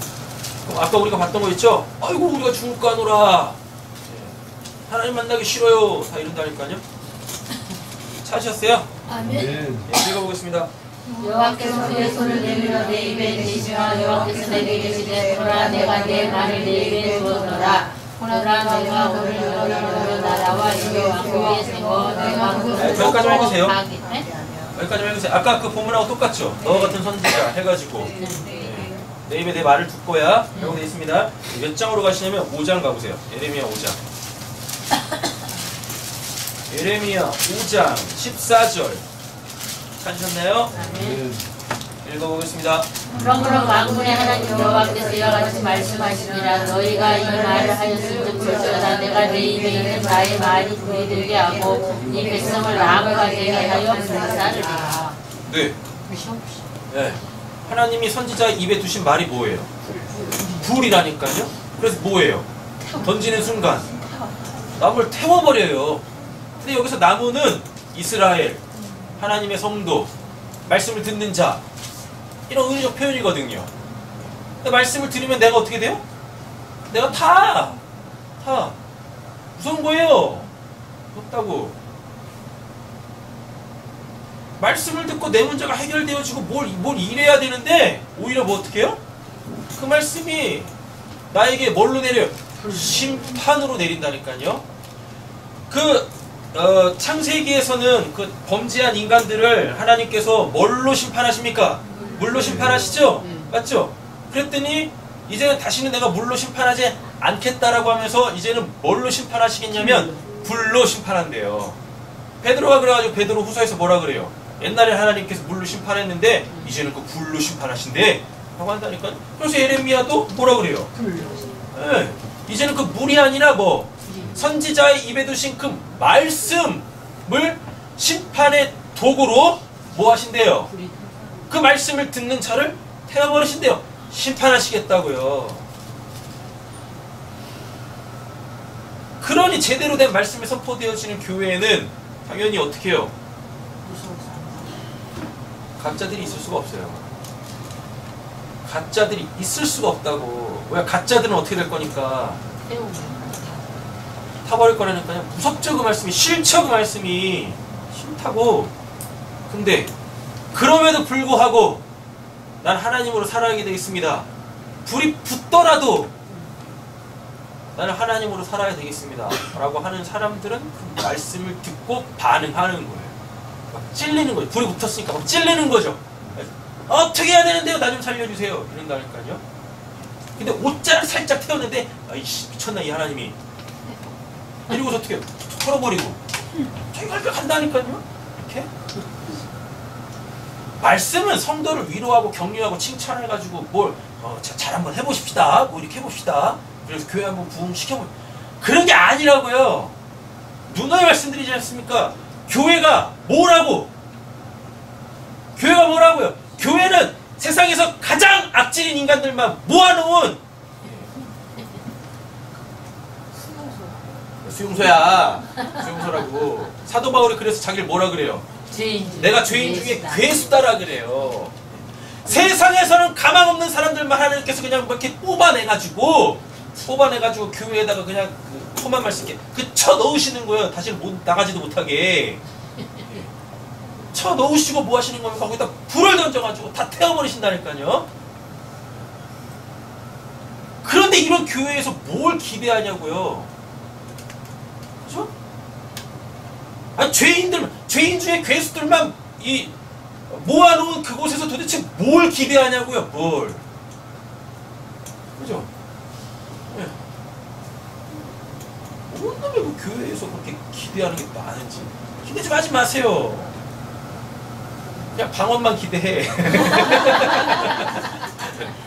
그럼 아까 우리가 봤던 거 있죠? 아이고 우리가 죽을까 하노라. 하나님 만나기 싫어요. 다 이런다니까요. 찾으셨어요? 아멘. 예, 읽어보겠습니다. 여호와께서 그의 손을 내밀어 내 입에 대시며 여호와께서 내게 계시되 보라 내가 내 말을 내 입에 주었노라. 보라 내가 너를 여러 나라와 여러 왕국에 세워 내가 여기까지만 해주세요. 네? 여기까지만 해주세요. 아까 그 본문하고 똑같죠? 너와 같은 선지자 해가지고 내 입에 내 말을 둘 거야. 라고 되어 있습니다. 몇 장으로 가시냐면 5장 가보세요. 예레미야 5장. 예레미야 5장 14절. 찾으셨나요? 읽어보겠습니다. 그러므로 만군의 하나님 여호와께서 이와 같이 말씀하시니라. 너희가 이 말을 하였은즉 볼지어다 내가 내 입에 있는 나의 말이 불이 들게 하고 이 백성을 나무가 되게 하여 불사르리라. 네. 네. 하나님이 선지자 입에 두신 말이 뭐예요? 불이라니까요. 그래서 뭐예요? 던지는 순간 나무를 태워버려요. 근데 여기서 나무는 이스라엘, 하나님의 성도, 말씀을 듣는 자, 이런 의미적 표현이거든요. 근데 말씀을 들으면 내가 어떻게 돼요? 내가 다 무서운 거예요. 무섭다고. 말씀을 듣고 내 문제가 해결되어지고 뭘 이래야 되는데 오히려 뭐 어떻게 해요? 그 말씀이 나에게 뭘로 내려요? 심판으로 내린다니까요. 창세기에서는 그 범죄한 인간들을 하나님께서 뭘로 심판하십니까? 물로 심판하시죠? 맞죠? 그랬더니 이제는 다시는 내가 물로 심판하지 않겠다라고 하면서 이제는 뭘로 심판하시겠냐면 불로 심판한대요. 베드로가 그래가지고 베드로 후서에서 뭐라 그래요? 옛날에 하나님께서 물로 심판했는데 이제는 그 불로 심판하신대 라고 한다니까요. 그래서 예레미야도 뭐라 그래요? 네. 이제는 그 물이 아니라 뭐 선지자의 입에 두신 그 말씀을 심판의 도구로 뭐 하신대요? 그 말씀을 듣는 자를 태워버리신대요. 심판하시겠다고요. 그러니 제대로 된 말씀이 선포되어지는 교회에는 당연히 어떻게 해요? 가짜들이 있을 수가 없어요. 가짜들이 있을 수가 없다고. 왜? 가짜들은 어떻게 될 거니까 타버릴 거라니까요. 무섭죠 그 말씀이. 싫죠 그 말씀이. 싫다고. 근데 그럼에도 불구하고 난 하나님으로 살아가게 되겠습니다. 불이 붙더라도 나는 하나님으로 살아야 되겠습니다 라고 하는 사람들은 그 말씀을 듣고 반응하는 거예요. 막 찔리는 거예요. 불이 붙었으니까 막 찔리는 거죠. 어떻게 해야 되는데요? 나 좀 살려주세요. 이런다니까요. 근데 옷자를 살짝 태웠는데 아이씨 미쳤나 이 하나님이. 이러고서 어떻게 해요? 털어버리고 저희가 간다니까요. 이렇게 말씀은 성도를 위로하고 격려하고 칭찬해가지고 뭘 잘 한번 해보십시다. 뭐 이렇게 해봅시다. 그래서 교회 한번 부흥시켜보. 그런 게 아니라고요. 누누이 말씀드리지 않습니까? 교회가 뭐라고? 교회가 뭐라고요? 교회는 세상에서 가장 악질인 인간들만 모아놓은 수용소야. 수용소라고. 사도 바울이 그래서 자기를 뭐라 그래요? 내가 죄인 중에 괴수다라 그래요. 세상에서는 가망 없는 사람들만 하나님께서 그냥 이렇게 뽑아내가지고 교회에다가 그냥 그 험한 말씀 이렇게 쳐 넣으시는 거예요. 다시는 못 나가지도 못하게 쳐 넣으시고 뭐 하시는 거예요? 거기다 불을 던져가지고 다 태워버리신다니까요. 그런데 이런 교회에서 뭘 기대하냐고요? 그죠? 아니 죄인 중에 괴수들만 이 모아놓은 그곳에서 도대체 뭘 기대하냐고요? 뭘? 그죠? 네. 뭔 놈의 그 교회에서 그렇게 기대하는 게 많은지 기대 좀 하지 마세요. 그냥 방언만 기대해.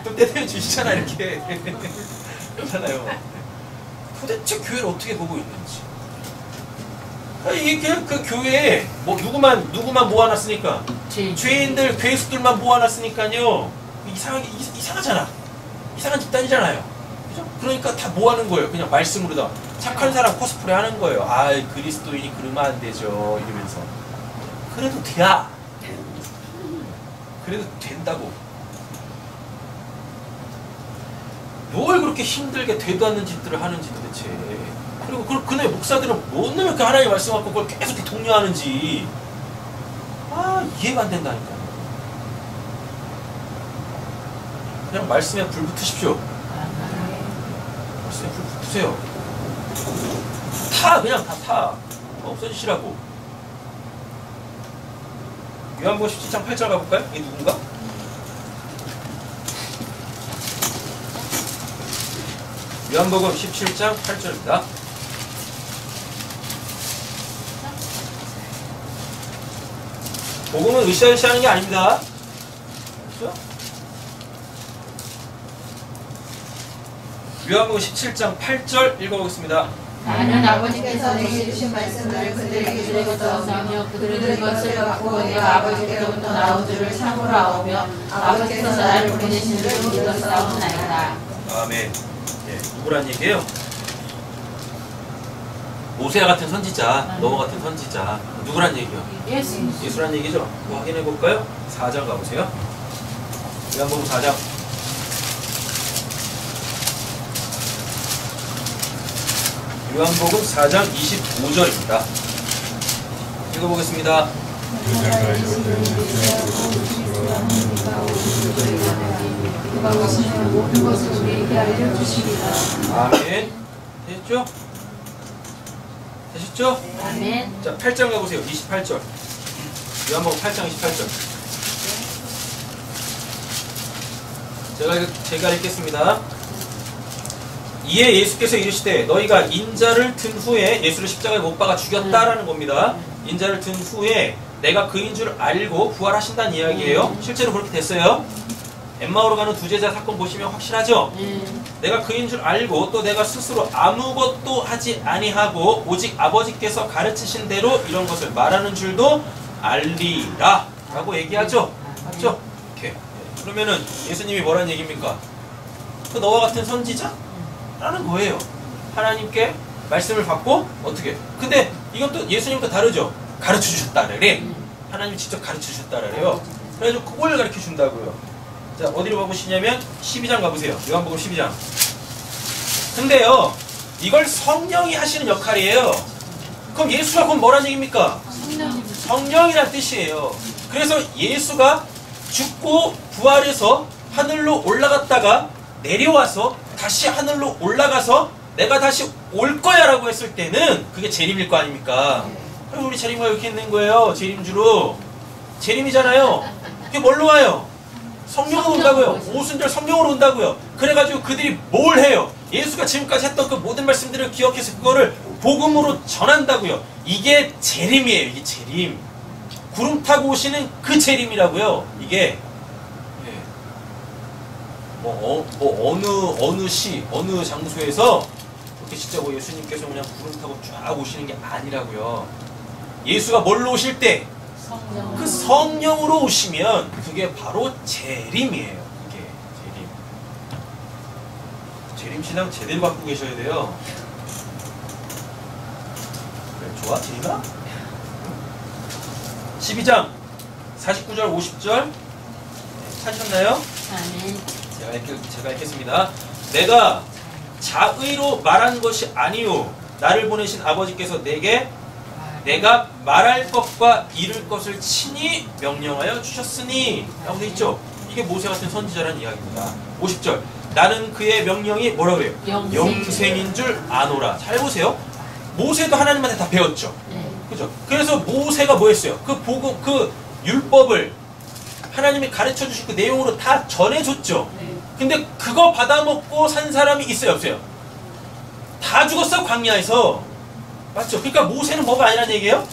또 때려 주시잖아 이렇게. 그렇잖아요. 도대체 교회를 어떻게 보고 있는지. 이게 그 교회에 뭐 누구만 모아놨으니까 죄인들 괴수들만 모아놨으니까요. 이상하잖아. 이상한 집단이잖아요. 그죠? 그러니까 다 모아는 거예요. 그냥 말씀으로다. 착한 사람 코스프레 하는 거예요. 아 그리스도인이 그러면 안 되죠. 이러면서. 그래도 돼야. 그래도 된다고. 뭘 그렇게 힘들게 되도 않는 짓들을 하는지 도대체. 그리고 그네 목사들은 뭔 놈의 그 하나님 말씀 갖고 그걸 계속 이렇게 독려하는지 이해가 안 된다니까요. 그냥 말씀에 불 붙으십시오. 말씀에 불 붙으세요. 그냥 다 타. 없어지시라고. 요한복음 17장 8절 가볼까요? 이게 누군가? 요한복음 17장 8절입니다. 복음은 으쌰으쌰 하는 게 아닙니다. 그렇죠? 요한복음 17장 8절 읽어보겠습니다. 나는 아버지께서 내게 주신 말씀을 그들에게 주고서 하며 그들은 그것을 갖고 내가 아버지께로부터 나온 줄을 참으로 아오며 아버지께서 나를 보내신 줄을 믿었사옵나이다. 아멘. 예, 누구란 얘기예요? 모세와 같은 선지자, 노아 같은 선지자. 누구란 얘기요? 예수. 예수란 얘기죠? 뭐 확인해 볼까요? 4장 가보세요. 요한복음 4장. 요한복음 4장 25절입니다. 읽어보겠습니다. 모든 것을 우리에게 알려주시리라. 아멘. 됐죠? 되셨죠? 아멘. 자, 8장 가보세요. 28절. 요한복음 8장 28절. 제가 읽겠습니다. 이에 예수께서 이르시되 너희가 인자를 든 후에 예수를 십자가에 못 박아 죽였다라는 겁니다. 인자를 든 후에 내가 그인 줄 알고 부활하신다는 이야기예요. 실제로 그렇게 됐어요. 엠마오로 가는 두 제자 사건 보시면 확실하죠? 내가 그인 줄 알고 또 내가 스스로 아무것도 하지 아니하고 오직 아버지께서 가르치신 대로 이런 것을 말하는 줄도 알리라 라고 얘기하죠. 맞죠? 오케이. 그러면은 예수님이 뭐라는 얘기입니까? 그 너와 같은 선지자? 라는 거예요. 하나님께 말씀을 받고 어떻게? 근데 이건 또 예수님과 다르죠. 가르쳐 주셨다래. 하나님이 직접 가르쳐 주셨다래요. 그래가지고 그걸 가르쳐 준다고요. 자, 어디로 가보시냐면 12장 가보세요. 요한복음 12장. 근데요, 이걸 성령이 하시는 역할이에요. 그럼 예수가 그럼 뭐란 얘기입니까? 성령이란 뜻이에요. 그래서 예수가 죽고 부활해서 하늘로 올라갔다가 내려와서 다시 하늘로 올라가서 내가 다시 올 거야 라고 했을 때는 그게 재림일 거 아닙니까? 그럼 우리 재림과 이렇게 있는 거예요. 재림주로. 재림이잖아요. 그게 뭘로 와요? 성령으로 온다고요. 오순절 성령으로 온다고요. 그래가지고 그들이 뭘 해요? 예수가 지금까지 했던 그 모든 말씀들을 기억해서 그거를 복음으로 전한다고요. 이게 재림이에요. 이게 재림. 구름 타고 오시는 그 재림이라고요. 이게 어느 시, 어느 장소에서 그렇게 진짜 뭐 예수님께서 그냥 구름 타고 쫙 오시는 게 아니라고요. 예수가 뭘로 오실 때? 그 성령으로 오시면 그게 바로 재림이에요. 이게 재림. 재림신앙 제대로 갖고 계셔야 돼요. 그래, 좋아? 재림아? 12장 49절 50절 찾으셨나요? 아멘. 제가 읽겠습니다. 내가 자의로 말한 것이 아니요 나를 보내신 아버지께서 내가 말할 것과 이룰 것을 친히 명령하여 주셨으니 라고 되어 있죠. 이게 모세 같은 선지자라는 이야기입니다. 50절 나는 그의 명령이 뭐라고 해요? 영생인 줄 아노라. 잘 보세요. 모세도 하나님한테 다 배웠죠. 그죠? 그래서 모세가 뭐 했어요? 그 복음, 그 율법을 하나님이 가르쳐 주신 그 내용으로 다 전해줬죠. 근데 그거 받아먹고 산 사람이 있어요, 없어요? 다 죽었어, 광야에서. 맞죠? 그러니까 모세는 뭐가 아니란 얘기예요?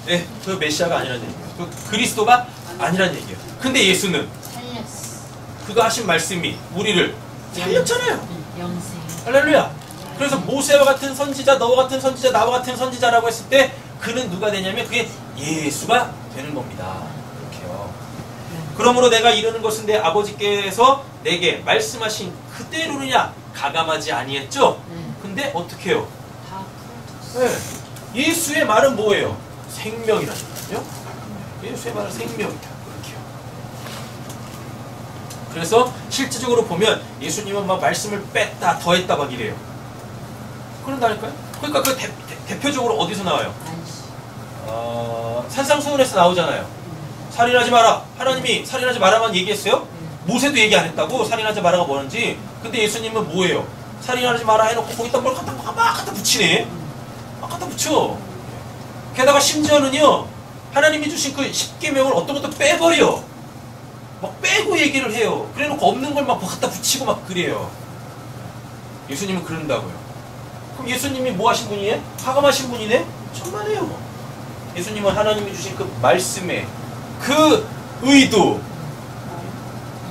네, 그 메시아가 아니란 얘기예요. 그 그리스도가 아니란 얘기예요. 근데 예수는 그가 하신 말씀이 우리를 살렸잖아요. 영생. 할렐루야. 그래서 모세와 같은 선지자, 너와 같은 선지자, 나와 같은 선지자라고 했을 때 그는 누가 되냐면 그게 예수가 되는 겁니다. 그렇게요. 그러므로 내가 이르는 것은 내 아버지께서 내게 말씀하신 그대로느냐 가감하지 아니했죠? 근데 어떻게 해요? 네. 예수의 말은 뭐예요? 생명이라니까요. 예수의 말은 생명이다. 그렇게요. 그래서 실질적으로 보면 예수님은 막 말씀을 뺐다 더했다 막 이래요. 그런다니까요. 그러니까 그 대표적으로 어디서 나와요? 산상수훈에서 나오잖아요. 살인하지 마라. 하나님이 살인하지 마라만 얘기했어요? 모세도 얘기 안 했다고? 살인하지 마라가 뭐는지. 근데 예수님은 뭐예요? 살인하지 마라 해놓고 거기다 뭘 막 갖다 붙이네. 막 갖다 붙여. 게다가 심지어는요, 하나님이 주신 그 십계명을 어떤 것도 빼버려. 막 빼고 얘기를 해요. 그래놓고 없는 걸 막 갖다 붙이고 막 그래요. 예수님은 그런다고요. 그럼 예수님이 뭐 하신 분이에요? 화감하신 분이네? 천만에요. 예수님은 하나님이 주신 그 말씀에 그 의도,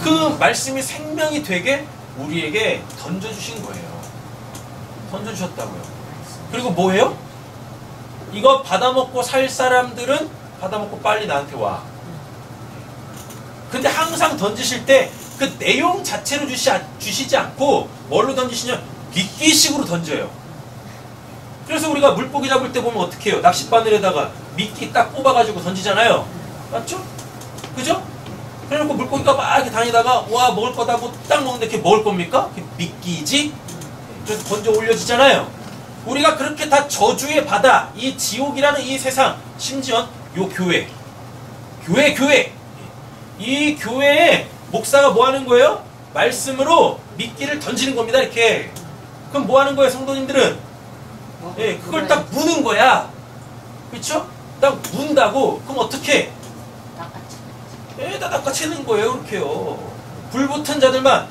그 말씀이 생명이 되게 우리에게 던져주신 거예요. 던져주셨다고요. 그리고 뭐예요? 이거 받아먹고 살 사람들은 받아먹고 빨리 나한테 와. 근데 항상 던지실 때 그 내용 자체로 주시지 않고 뭘로 던지시냐? 미끼식으로 던져요. 그래서 우리가 물고기 잡을 때 보면 어떻게 해요? 낚싯바늘에다가 미끼 딱 뽑아가지고 던지잖아요. 맞죠? 그죠? 그래놓고 물고기가 막 이렇게 다니다가 와 먹을 거다 하고 딱 먹는데 그게 먹을 겁니까? 그게 미끼지? 그래서 던져 올려지잖아요. 우리가 그렇게 다 저주의 바다, 이 지옥이라는 이 세상, 심지어 요 교회, 이 교회에 목사가 뭐 하는 거예요? 말씀으로 미끼를 던지는 겁니다. 이렇게. 그럼 뭐 하는 거예요, 성도님들은? 예, 그걸 딱 무는 거야. 그렇죠? 딱 문다고. 그럼 어떻게? 예, 다 낚아채는 거예요. 그렇게요. 불붙은 자들만.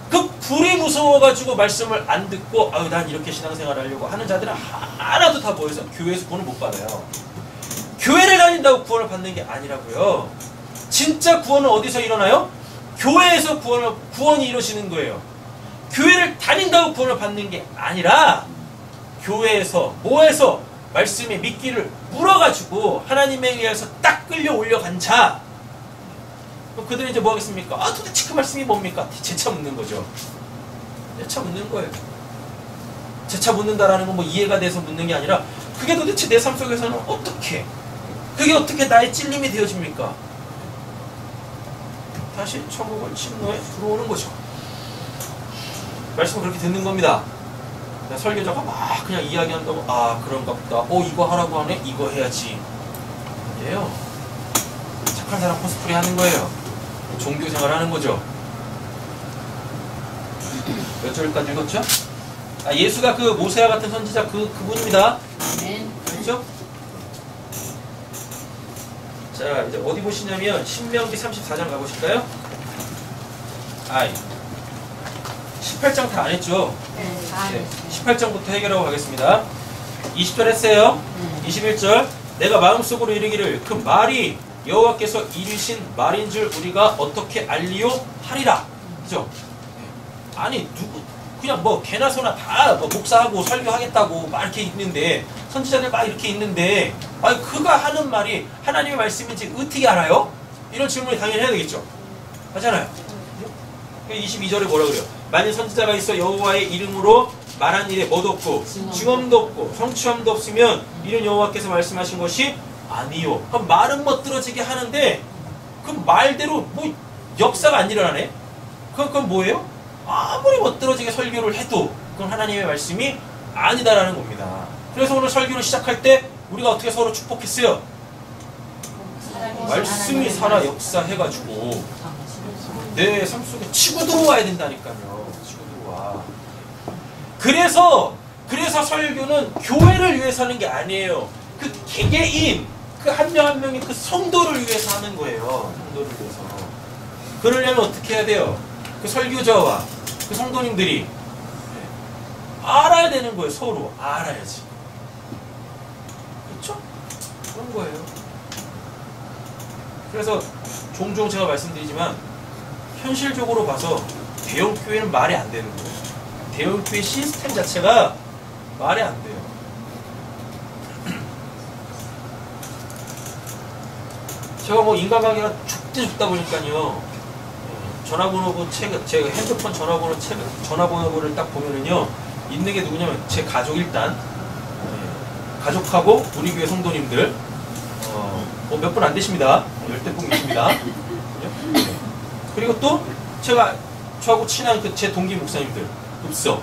그 불이 무서워가지고 말씀을 안 듣고 아유 난 이렇게 신앙생활 하려고 하는 자들은 하나도 다 모여서 교회에서 구원을 못 받아요. 교회를 다닌다고 구원을 받는 게 아니라고요. 진짜 구원은 어디서 일어나요? 교회에서 구원이 이루어지는 거예요. 교회를 다닌다고 구원을 받는 게 아니라 교회에서 뭐해서 말씀의 미끼를 물어가지고 하나님에 의해서 딱 끌려 올려간 자, 그들은 이제 뭐 하겠습니까? 아 도대체 그 말씀이 뭡니까? 재차 묻는 거죠. 재차 묻는 거예요. 재차 묻는다라는 건 뭐 이해가 돼서 묻는 게 아니라 그게 도대체 내 삶 속에서는 어떻게, 그게 어떻게 나의 찔림이 되어집니까? 다시 천국은 침노에 들어오는 거죠. 말씀을 그렇게 듣는 겁니다. 설교자가 막 그냥 이야기한다고 아 그런가 보다. 이거 하라고 하네? 이거 해야지. 아니에요. 착한 사람 코스프레 하는 거예요. 종교생활 하는 거죠. 몇 절까지 읽었죠? 아, 예수가 그 모세와 같은 선지자 그분입니다. 그렇죠? 자, 이제 어디 보시냐면 신명기 34장 가보실까요? 18장 다 안 했죠? 네, 18장부터 해결하고 가겠습니다. 20절 했어요. 21절 내가 마음속으로 이르기를 그 말이 여호와께서 이르신 말인 줄 우리가 어떻게 알리요 하리라. 그죠? 아니 누구 그냥 뭐 개나 소나 다 뭐 목사하고 설교하겠다고 막 이렇게 있는데 선지자들 막 이렇게 있는데 아니 그가 하는 말이 하나님의 말씀인지 어떻게 알아요? 이런 질문이 당연히 해야 되겠죠. 하잖아요. 22절에 뭐라 그래요? 만일 선지자가 있어 여호와의 이름으로 말한 일에 뭐도 없고 증언도 없고 성취함도 없으면 이는 여호와께서 말씀하신 것이 아니요. 그럼 말은 멋들어지게 하는데 그 말대로 뭐 역사가 안 일어나네? 그건 뭐예요? 아무리 멋들어지게 설교를 해도 그건 하나님의 말씀이 아니다라는 겁니다. 그래서 오늘 설교를 시작할 때 우리가 어떻게 서로 축복했어요? 말씀이 살아 역사해가지고 내 삶 속에 치고 들어와야 된다니까요. 치고 들어와. 그래서 설교는 교회를 위해서 하는 게 아니에요. 그 개개인 그 한 명 한 명이 그 성도를 위해서 하는 거예요. 성도를 위해서. 그러려면 어떻게 해야 돼요? 그 설교자와 그 성도님들이 알아야 되는 거예요. 서로 알아야지. 그렇죠? 그런 거예요. 그래서 종종 제가 말씀드리지만 현실적으로 봐서 대형교회는 말이 안 되는 거예요. 대형교회 시스템 자체가 말이 안 돼요. 제가 뭐 인간관계가 좁다 보니까요. 전화번호부 제가 핸드폰 전화번호부를 딱 보면은요. 있는 게 누구냐면 제 가족 일단 가족하고 우리 교회 성도님들 몇 분 안 되십니다. 10대 분 계십니다. 그리고 또 저하고 친한 그 제 동기 목사님들 읍서.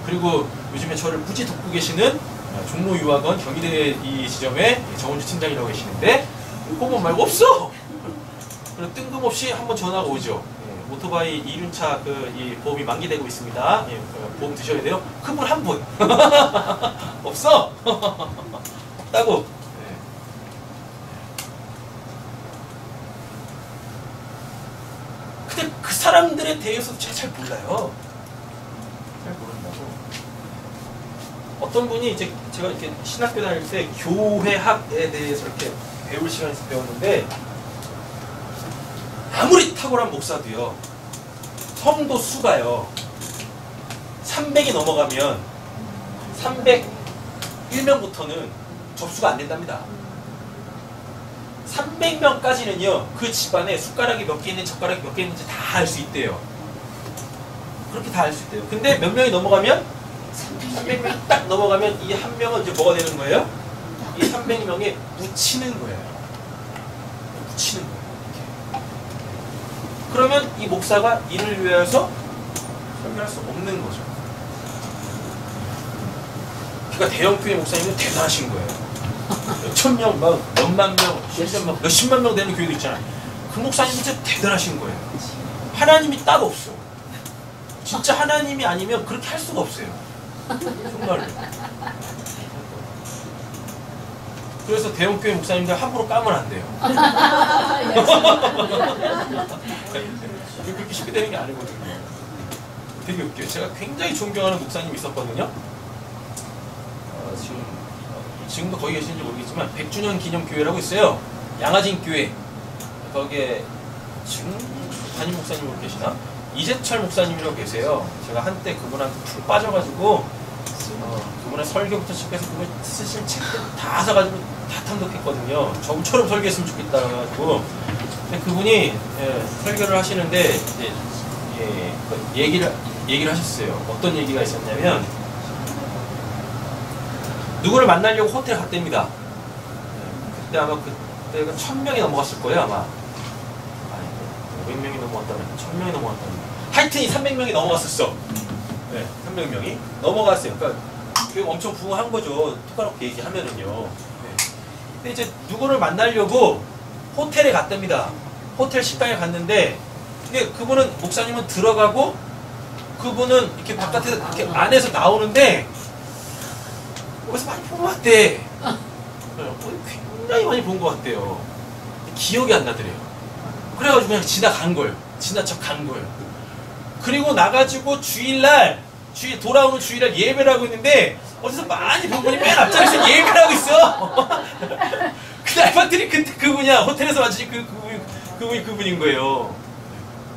그리고 요즘에 저를 무지 돕고 계시는 종로 유학원 경희대 이 지점의 정은주 팀장이라고 계시는데 그거 말고 없어. 그리고 뜬금없이 한번 전화가 오죠. 오토바이 2륜차 이 보험이 만기되고 있습니다. 보험 드셔야 돼요. 그분 한 분. 없어. 없다고. 근데 그 사람들에 대해서도 잘 몰라요. 잘 모른다고. 어떤 분이 이제 제가 이렇게 신학교 다닐 때 교회학에 대해서 이렇게 배울 시간에서 배웠는데 아무리 탁월한 목사도요 성도 수가요 300이 넘어가면 301명부터는 접수가 안 된답니다. 300명까지는요 그 집안에 숟가락이 몇 개 있는지 젓가락이 몇 개 있는지 다 알 수 있대요. 그렇게 다 알 수 있대요. 근데 몇 명이 넘어가면 300명이 딱 넘어가면 이 한 명은 이제 뭐가 되는 거예요? 이 300명에 묻히는 거예요. 묻히는 거예요. 이렇게. 그러면 이 목사가 이를 위해서 설교할 수 없는 거죠. 그러니까 대형교회 목사님은 대단하신 거예요. 몇천 명, 막 몇만 명, 몇십만 명 되는 교회도 있잖아요. 그 목사님 진짜 대단하신 거예요. 하나님이 딱 없어. 진짜 하나님이 아니면 그렇게 할 수가 없어요. 정말로. 그래서 대형교회 목사님들 함부로 까면 안 돼요. 그렇게 쉽게 되는 게 아니거든요. 되게 웃겨요. 제가 굉장히 존경하는 목사님이 있었거든요. 지금도 거기 계시는지 모르겠지만 100주년 기념 교회라고 있어요. 양화진 교회. 거기에 지금 담임 목사님으로 계시나? 이재철 목사님이라고 계세요. 제가 한때 그분한테 푹 빠져가지고 그분의 설교부터 시작해서 그분 쓰신 책들 다 사가지고 다 탐독했거든요. 저처럼 설교했으면 좋겠다 그래가지고. 근데 그분이 설교를 하시는데 이제 얘기를 하셨어요. 어떤 얘기가 있었냐면 누구를 만나려고 호텔 갔답니다. 그때 아마 그때가 1000명이 넘어갔을 거예요 아마. 아니 500명이 넘어갔다면 1000명이 넘어갔다면 하여튼 이 300명이 넘어갔었어. 네, 300명이 넘어갔어요. 그러니까 그게 엄청 부응한 거죠. 톡까놓고 얘기하면은요. 네. 근데 이제 누구를 만나려고 호텔에 갔답니다. 호텔 식당에 갔는데 이게 그분은 목사님은 들어가고 그분은 이렇게 바깥에서 이렇게 안에서 나오는데 어디서 많이 본 것 같대. 굉장히 많이 본 것 같대요. 기억이 안 나더래요. 그래가지고 그냥 지나간 거예요. 지나쳐 간 거예요. 그리고 나가지고 돌아오는 주일날 예배를 하고 있는데 어디서 많이 본 분이 맨 앞자리에서 예배를 하고 있어. 그 알바들이 그때 그분이야. 호텔에서 마치 그분이 그분인 거예요.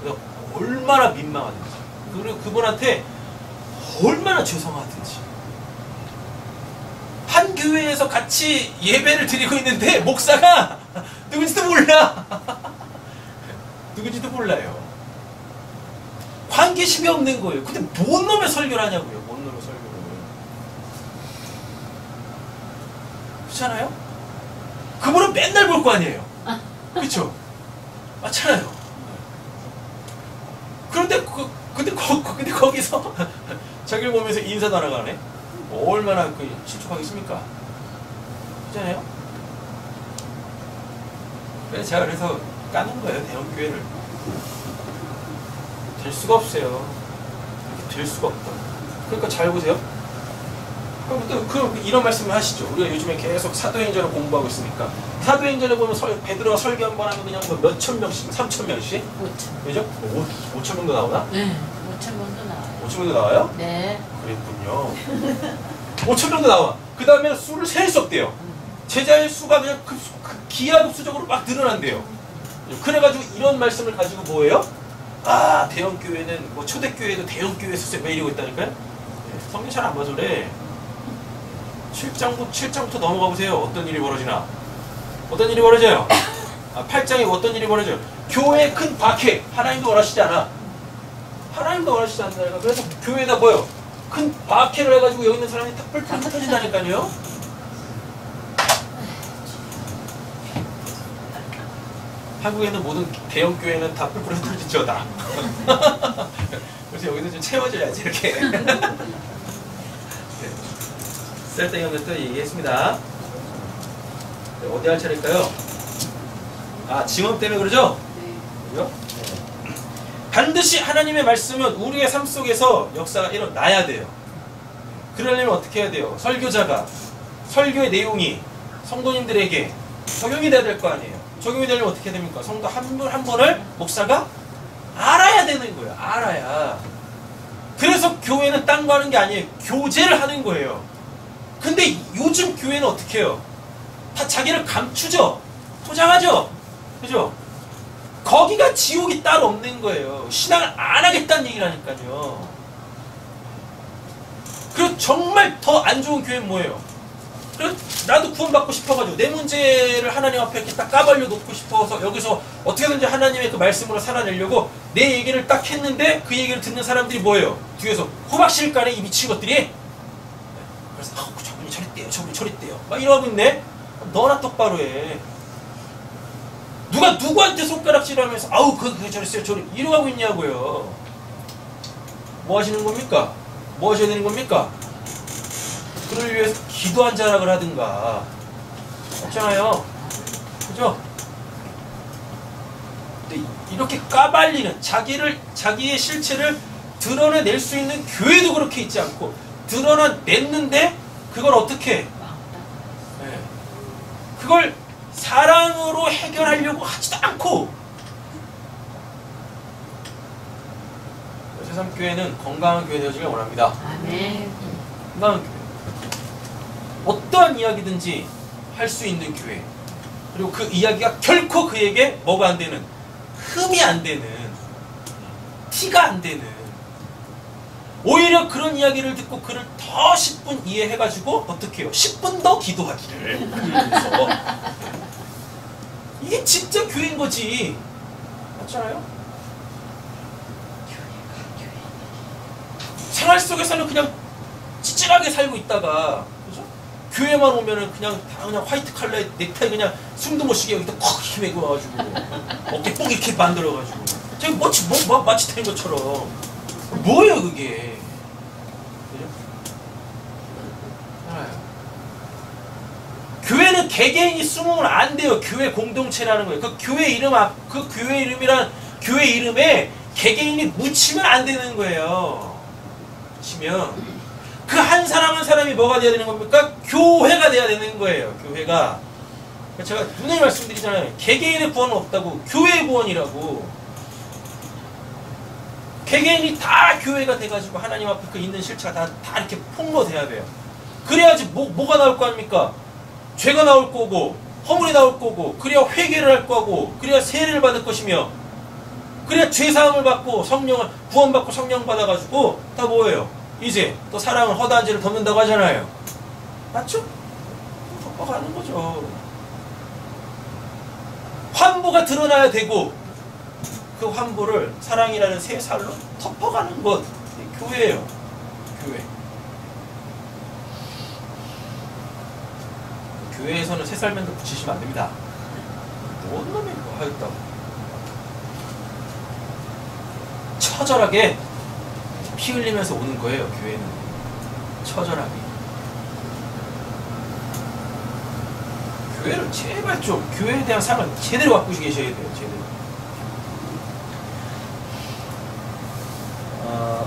그래서 얼마나 민망하든지 그리고 그분한테 얼마나 죄송하든지 한 교회에서 같이 예배를 드리고 있는데 목사가 누군지도 몰라. 누군지도 몰라요. 관계심이 없는 거예요. 근데 뭔 놈의 설교를 하냐고요. 뭔 놈의 설교를. 그렇잖아요? 그분은 맨날 볼 거 아니에요. 그렇죠? 맞잖아요. 그런데 근데 거기서 자기를 보면서 인사도 안 하네. 얼마나 실족하겠습니까? 그렇잖아요? 그래서 까는 거예요. 대형교회를. 될 수가 없어요. 될 수가 없다. 그러니까 잘 보세요. 그럼 또 이런 말씀을 하시죠. 우리가 요즘에 계속 사도행전을 공부하고 있으니까 사도행전에 보면 베드로가 설교 한 번 하면 그냥 몇천 명씩, 3000명씩? 5천. 그죠? 5,000명도 나오나? 네. 5,000명도 나와요. 5,000명도 나와요? 네. 그랬군요. 5,000명도 나와. 그 다음에 수를 셀 수 없대요. 제자의 수가 그냥 기하급수적으로 막 늘어난대요. 그래가지고 이런 말씀을 가지고 뭐예요? 아, 대형교회는 뭐 초대교회도 대형교회에서 왜 이러고 있다니까요? 네, 성경 잘 안 봐서 그래. 7장부터 넘어가 보세요. 어떤 일이 벌어지나. 어떤 일이 벌어져요? 8장에 어떤 일이 벌어져요? 교회의 큰 박해. 하나님도 원하시지 않아. 하나님도 원하시지 않나요? 그래서 교회에다 뭐요? 큰 박해를 해가지고 여기 있는 사람이 뿔뿔 흩어진다니까요. 한국에는 모든 대형교회는 다 뿔뿔 흩어지죠 다. 그래서 여기는 좀 채워줘야지 이렇게. 쓸데기 없는 또 얘기했습니다. 네, 어디 할 차례일까요? 징언 때문에 그러죠? 그죠? 네. 반드시 하나님의 말씀은 우리의 삶 속에서 역사가 일어나야 돼요. 그러려면 어떻게 해야 돼요? 설교자가 설교의 내용이 성도님들에게 적용이 돼야 될 거 아니에요. 적용이 되려면 어떻게 됩니까? 성도 한 분 한 분을 목사가 알아야 되는 거예요. 알아야. 그래서 교회는 딴 거 하는 게 아니에요. 교제를 하는 거예요. 근데 요즘 교회는 어떻게 해요? 다 자기를 감추죠? 포장하죠? 그죠? 거기가 지옥이 따로 없는 거예요. 신앙을 안 하겠다는 얘기라니까요. 그리고 정말 더 안 좋은 교회는 뭐예요? 그래서 나도 구원받고 싶어가지고 내 문제를 하나님 앞에 이렇게 딱 까발려 놓고 싶어서 여기서 어떻게든지 하나님의 그 말씀으로 살아내려고 내 얘기를 딱 했는데 그 얘기를 듣는 사람들이 뭐예요? 뒤에서 호박실간에 이 미친 것들이 그래서 저분이 저랬대요 저분이 저랬대요 막 이러고 있네. 너나 똑바로 해. 누가 누구한테 손가락질하면서 아우 그게 저랬어요 저래 이러고 하고 있냐고요. 뭐 하시는 겁니까? 뭐 하셔야 되는 겁니까? 그를 위해서 기도 한 자락을 하든가. 맞잖아요. 그죠? 근데 이렇게 까발리는 자기의 실체를 드러내낼 수 있는 교회도 그렇게 있지 않고 드러내냈는데 그걸 어떻게 해? 네. 그걸 사랑으로 해결하려고 하지도 않고. 새삼교회는 건강한 교회 되어지길 원합니다. 아멘. 건강한 교회. 어떠한 이야기든지 할 수 있는 교회. 그리고 그 이야기가 결코 그에게 뭐가 안 되는, 흠이 안 되는, 티가 안 되는. 오히려 그런 이야기를 듣고 그를 더 10분 이해해가지고 어떻게 해요? 10분 더 기도하기를. 그래서 이게 진짜 교회인 거지. 맞잖아요? 생활 속에서는 그냥 찌질하게 살고 있다가 그죠? 교회만 오면은 그냥 화이트 칼라에 넥타이 그냥 숨도 못 쉬게 여기다 콕 힘매고 와가지고 어깨 뽕 이렇게 만들어가지고 저기 마치 타는 것처럼 뭐예요 그게? 그죠? 알아요. 교회는 개개인이 숨으면 안 돼요. 교회 공동체라는 거예요. 그 교회 이름에 개개인이 묻히면 안 되는 거예요. 묻히면 그 한 사람 한 사람이 뭐가 돼야 되는 겁니까? 교회가 돼야 되는 거예요. 교회가. 제가 분명히 말씀드리잖아요. 개개인의 구원은 없다고. 교회의 구원이라고. 개개인이 다 교회가 돼가지고 하나님 앞에 그 있는 실체가 다 이렇게 폭로돼야 돼요. 그래야지 뭐가 나올 거 아닙니까? 죄가 나올 거고 허물이 나올 거고 그래야 회개를 할 거고 그래야 세례를 받을 것이며 그래야 죄사함을 받고 성령을 구원받고 성령 받아가지고 다 뭐예요? 이제 또 사랑을 허다한 죄를 덮는다고 하잖아요. 맞죠? 덮어가는 거죠. 환부가 드러나야 되고 그 환부를 사랑이라는 새 살로 덮어가는 것. 교회예요. 교회. 교회에서는 새 살면도 붙이시면 안 됩니다. 뭔 놈이 뭐 하였다고. 처절하게 피 흘리면서 오는 거예요. 교회는. 처절하게. 교회를 제발 좀 교회에 대한 사랑을 제대로 갖고 계셔야 돼요. 제대로.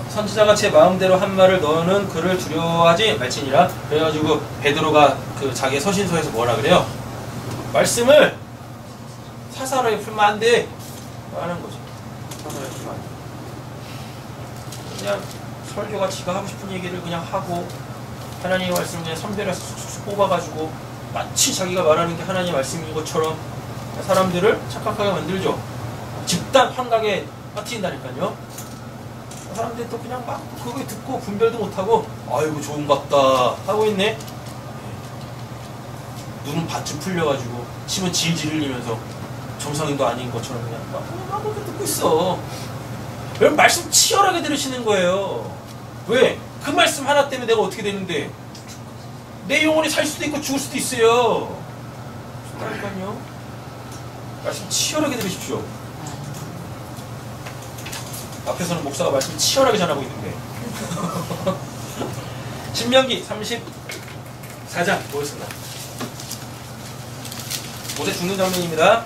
선지자가 제 마음대로 한 말을 너는 그를 두려워하지 말지니라. 그래가지고 베드로가 그 자기의 서신서에서 뭐라 그래요? 말씀을 사사로이 풀면 안 돼. 하는 거죠. 사사로이 풀면 안 돼. 그냥 설교가 지가 하고 싶은 얘기를 그냥 하고 하나님의 말씀을 그냥 선별해서 쑥쑥 뽑아가지고 마치 자기가 말하는 게 하나님의 말씀인 것처럼 사람들을 착각하게 만들죠. 집단 환각에 빠뜨린다니까요. 사람들이 또 그냥 막 그거 듣고 분별도 못하고 아이고 좋은 것 같다 하고 있네. 눈은 바짝 풀려가지고 침은 질질 흘리면서 정상인도 아닌 것처럼 그냥 막 그렇게 듣고 있어. 여러분 말씀 치열하게 들으시는 거예요. 왜? 그 말씀 하나 때문에 내가 어떻게 되는데 내 영혼이 살 수도 있고 죽을 수도 있어요. 그러니까요. 말씀 치열하게 들으십시오. 앞에서는 목사가 말씀 치열하게 전하고 있는데. 신명기 34장 보겠습니다. 모세 죽는 장면입니다.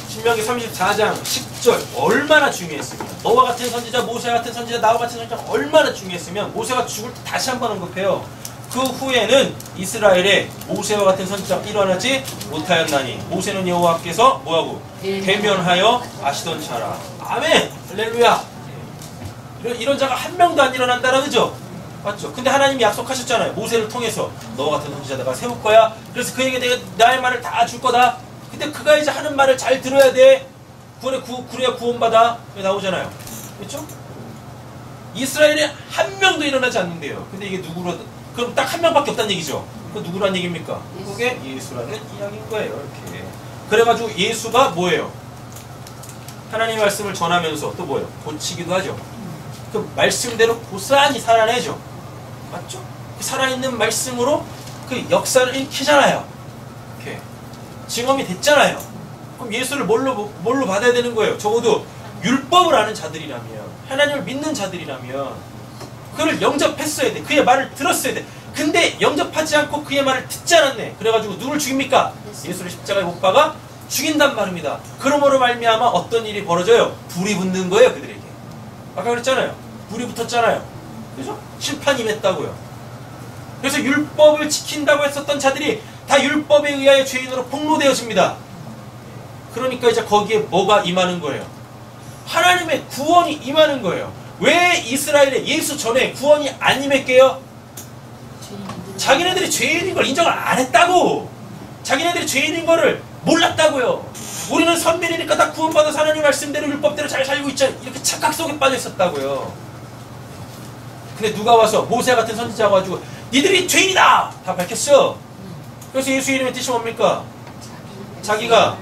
신명기 34장 10절 얼마나 중요했으면 너와 같은 선지자 모세 같은 선지자 나와 같은 선지자 얼마나 중요했으면 모세가 죽을 때 다시 한번 언급해요. 그 후에는 이스라엘에 모세와 같은 선지자가 일어나지 못하였나니 모세는 여호와께서 뭐하고 대면하여 아시던 자라. 아멘. 할렐루야. 이런 자가 한 명도 안 일어난다라 그죠? 맞죠? 근데 하나님이 약속하셨잖아요. 모세를 통해서 너와 같은 선지자 내가 세울 거야. 그래서 그에게 내가 나의 말을 다 줄 거다. 근데 그가 이제 하는 말을 잘 들어야 돼. 그래야 구원받아. 나오잖아요. 그렇죠? 이스라엘에 한 명도 일어나지 않는데요. 근데 이게 누구로? 그럼 딱 한 명밖에 없다는 얘기죠. 그 누구란 얘기입니까? 그게 예수라는 이야기인 거예요. 이렇게. 그래가지고 예수가 뭐예요? 하나님의 말씀을 전하면서 또 뭐예요? 고치기도 하죠. 그 말씀대로 고스란히 살아내죠. 맞죠? 그 살아있는 말씀으로 그 역사를 일으키잖아요. 이렇게. 증언이 됐잖아요. 그럼 예수를 뭘로 받아야 되는 거예요? 적어도 율법을 아는 자들이라면, 하나님을 믿는 자들이라면 그를 영접했어야 돼. 그의 말을 들었어야 돼. 근데 영접하지 않고 그의 말을 듣지 않았네. 그래가지고 누구를 죽입니까? 예수를 십자가에 못 박아 죽인단 말입니다. 그러므로 말미암아 어떤 일이 벌어져요? 불이 붙는 거예요. 그들에게. 아까 그랬잖아요. 불이 붙었잖아요. 그죠? 심판이 임했다고요. 그래서 율법을 지킨다고 했었던 자들이 다 율법에 의하여 죄인으로 폭로되어집니다. 그러니까 이제 거기에 뭐가 임하는 거예요? 하나님의 구원이 임하는 거예요. 왜 이스라엘에 예수 전에 구원이 안 임했게요? 자기네들이 죄인인 걸 인정을 안 했다고. 자기네들이 죄인인 거를 몰랐다고요. 우리는 선민이니까 다 구원받아서 하나님 말씀대로 율법대로 잘 살고 있잖아. 이렇게 착각 속에 빠져 있었다고요. 근데 누가 와서 모세 같은 선지자가 와가지고 니들이 죄인이다! 다 밝혔어. 그래서 예수 이름의 뜻이 뭡니까? 자기가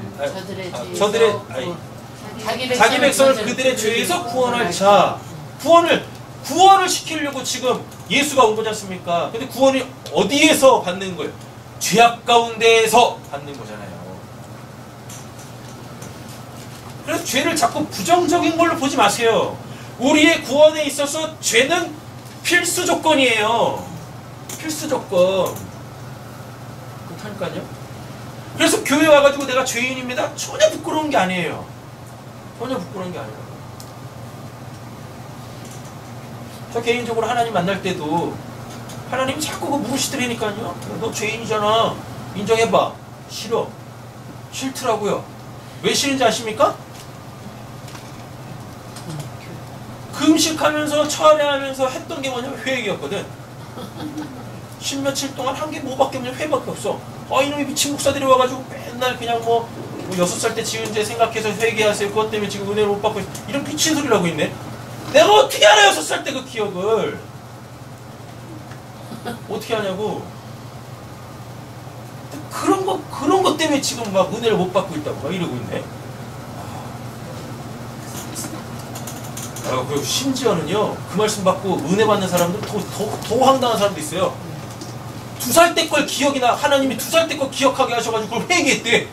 자기 백성을 그들의 죄에서 구원할 자. 구원을 시키려고 지금 예수가 온 거지 않습니까? 근데 구원이 어디에서 받는 거예요? 죄악 가운데에서 받는 거잖아요. 그래서 죄를 자꾸 부정적인 걸로 보지 마세요. 우리의 구원에 있어서 죄는 필수 조건이에요. 필수 조건. 그렇다니까요. 그래서 교회 와가지고 내가 죄인입니다. 전혀 부끄러운 게 아니에요. 전혀 부끄러운 게 아니에요. 저 개인적으로 하나님 만날 때도 하나님이 자꾸 그거 물으시더라니까요. 너 죄인이잖아. 인정해봐. 싫어. 싫더라고요. 왜 싫은지 아십니까? 금식하면서 철회하면서 했던 게 뭐냐면 회개였거든. 10며칠 동안 한 게 뭐밖에 없냐. 회밖에 없어. 이놈이 미친 목사들이 와가지고 맨날 그냥 뭐 6살 때 지은 죄 생각해서 회개하세요. 그것 때문에 지금 은혜를 못 받고 있어. 이런 미친 소리를 하고 있네. 내가 어떻게 알아요? 6살 때 그 기억을. 어떻게 하냐고. 그런 것 때문에 지금 막 은혜를 못 받고 있다고 막 이러고 있네. 그리고 심지어는요, 그 말씀 받고 은혜 받는 사람들 더 황당한 사람도 있어요. 2살 때 걸 기억이나 하나님이 2살 때 걸 기억하게 하셔가지고 그걸 회개했대.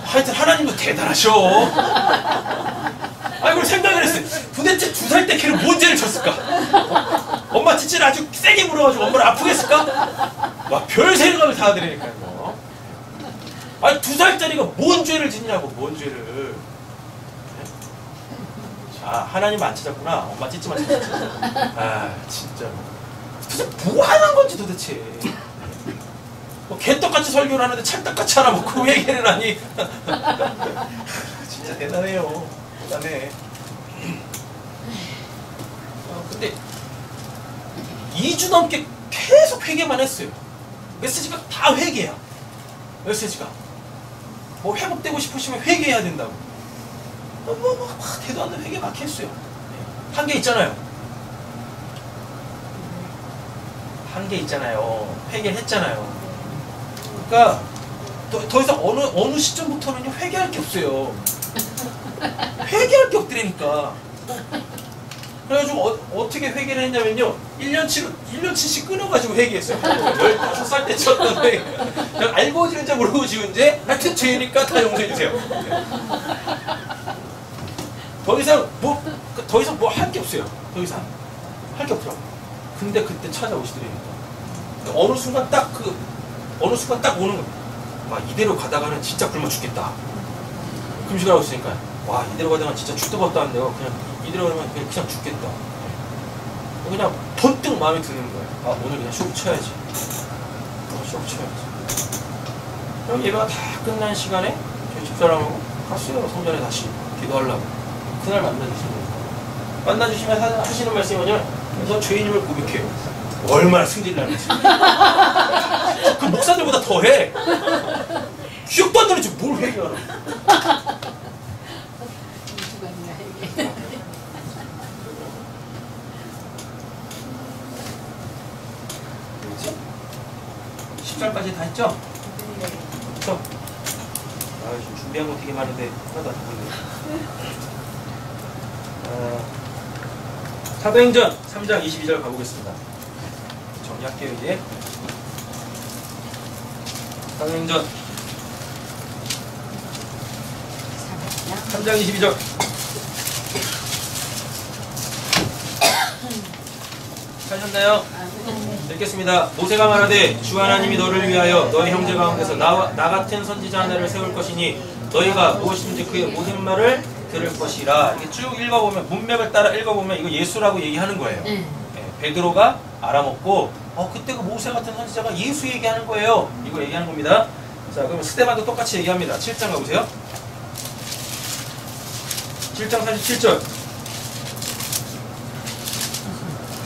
하여튼 하나님도 대단하셔. 그걸 생각을 했어요. 도대체 2살 때 걔는 뭔 죄를 졌을까? 엄마 찌찌를 아주 세게 물어가지고 엄마를 아프게 했을까? 와, 별 생각을 다 하더라니까요. 2살짜리가 뭔 죄를 짓냐고, 뭔 죄를. 자, 하나님 안 찾았구나. 엄마 찌찌만 찾았지. 진짜. 도대체 뭐 하는 건지 도대체. 뭐 개떡같이 설교를 하는데 찰떡같이 하나 먹고 회개를 하니. 진짜 대단해요. 대단해. 근데 2주 넘게 계속 회개만 했어요. 메시지가 다 회개야. 메시지가. 뭐 회복되고 싶으시면 회개해야 된다고. 대도 않는 회개 막 했어요. 한계 있잖아요. 한계 있잖아요. 회개를 했잖아요. 그러니까 더 이상 어느 시점부터는 회개할 게 없어요. 회개할 게 없더라니까. 그래가지고 어떻게 회개를 했냐면요, 1년치씩 끊어가지고 회개했어요. 15살 때 쳤던 회개. 그냥 알고 지은지 모르고 지은지 하여튼 죄니까 다 용서해주세요. 더 이상 뭐 할 게 없어요. 더 이상 할 게 없더라고. 근데 그때 찾아오시더라니까. 어느 순간 딱 오는 거야. 와, 이대로 가다가는 진짜 굶어 죽겠다. 금식을 하고 있으니까, 와, 이대로 가다가는 진짜 죽도 밥도 안 돼요. 그냥 이대로 가면 그냥 죽겠다. 그냥 번뜩 마음에 드는 거예요. 아 오늘 그냥 쇼 쳐야지. 오늘 쇼 쳐야지. 그럼 예배가 다 끝난 시간에 저희 집사람하고 갔어요. 성전에 다시 기도하려고. 그날 만나주시면 만나주시면 하시는 말씀이 뭐냐면 너 죄인임을 고백해요. 얼마나 승질 나는지. 그 목사들보다 더해. 기억도 안 나는지 뭘 회개하라. 뭐지? 10절까지 다 했죠? 그렇죠? 아, 지금 준비한 거 되게 많은데 하나도 안 보이네. 사도행전 3장 22절 가보겠습니다. 정리할게요 이제. 사도행전 3장 22절. 하셨나요? 읽겠습니다. 모세가 말하되 주 하나님이 너를 위하여 너희 형제 가운데서 나 같은 선지자 하나를 세울 것이니 너희가 무엇이든지 그의 모든 말을 들을 것이라. 이게 쭉 읽어보면 문맥을 따라 읽어보면 이거 예수라고 얘기하는 거예요. 베드로가 알아먹고 그때 그 모세 같은 선지자가 예수 얘기하는 거예요. 이거 얘기하는 겁니다. 자, 그럼 스데반도 똑같이 얘기합니다. 7장 가보세요. 7장 47절.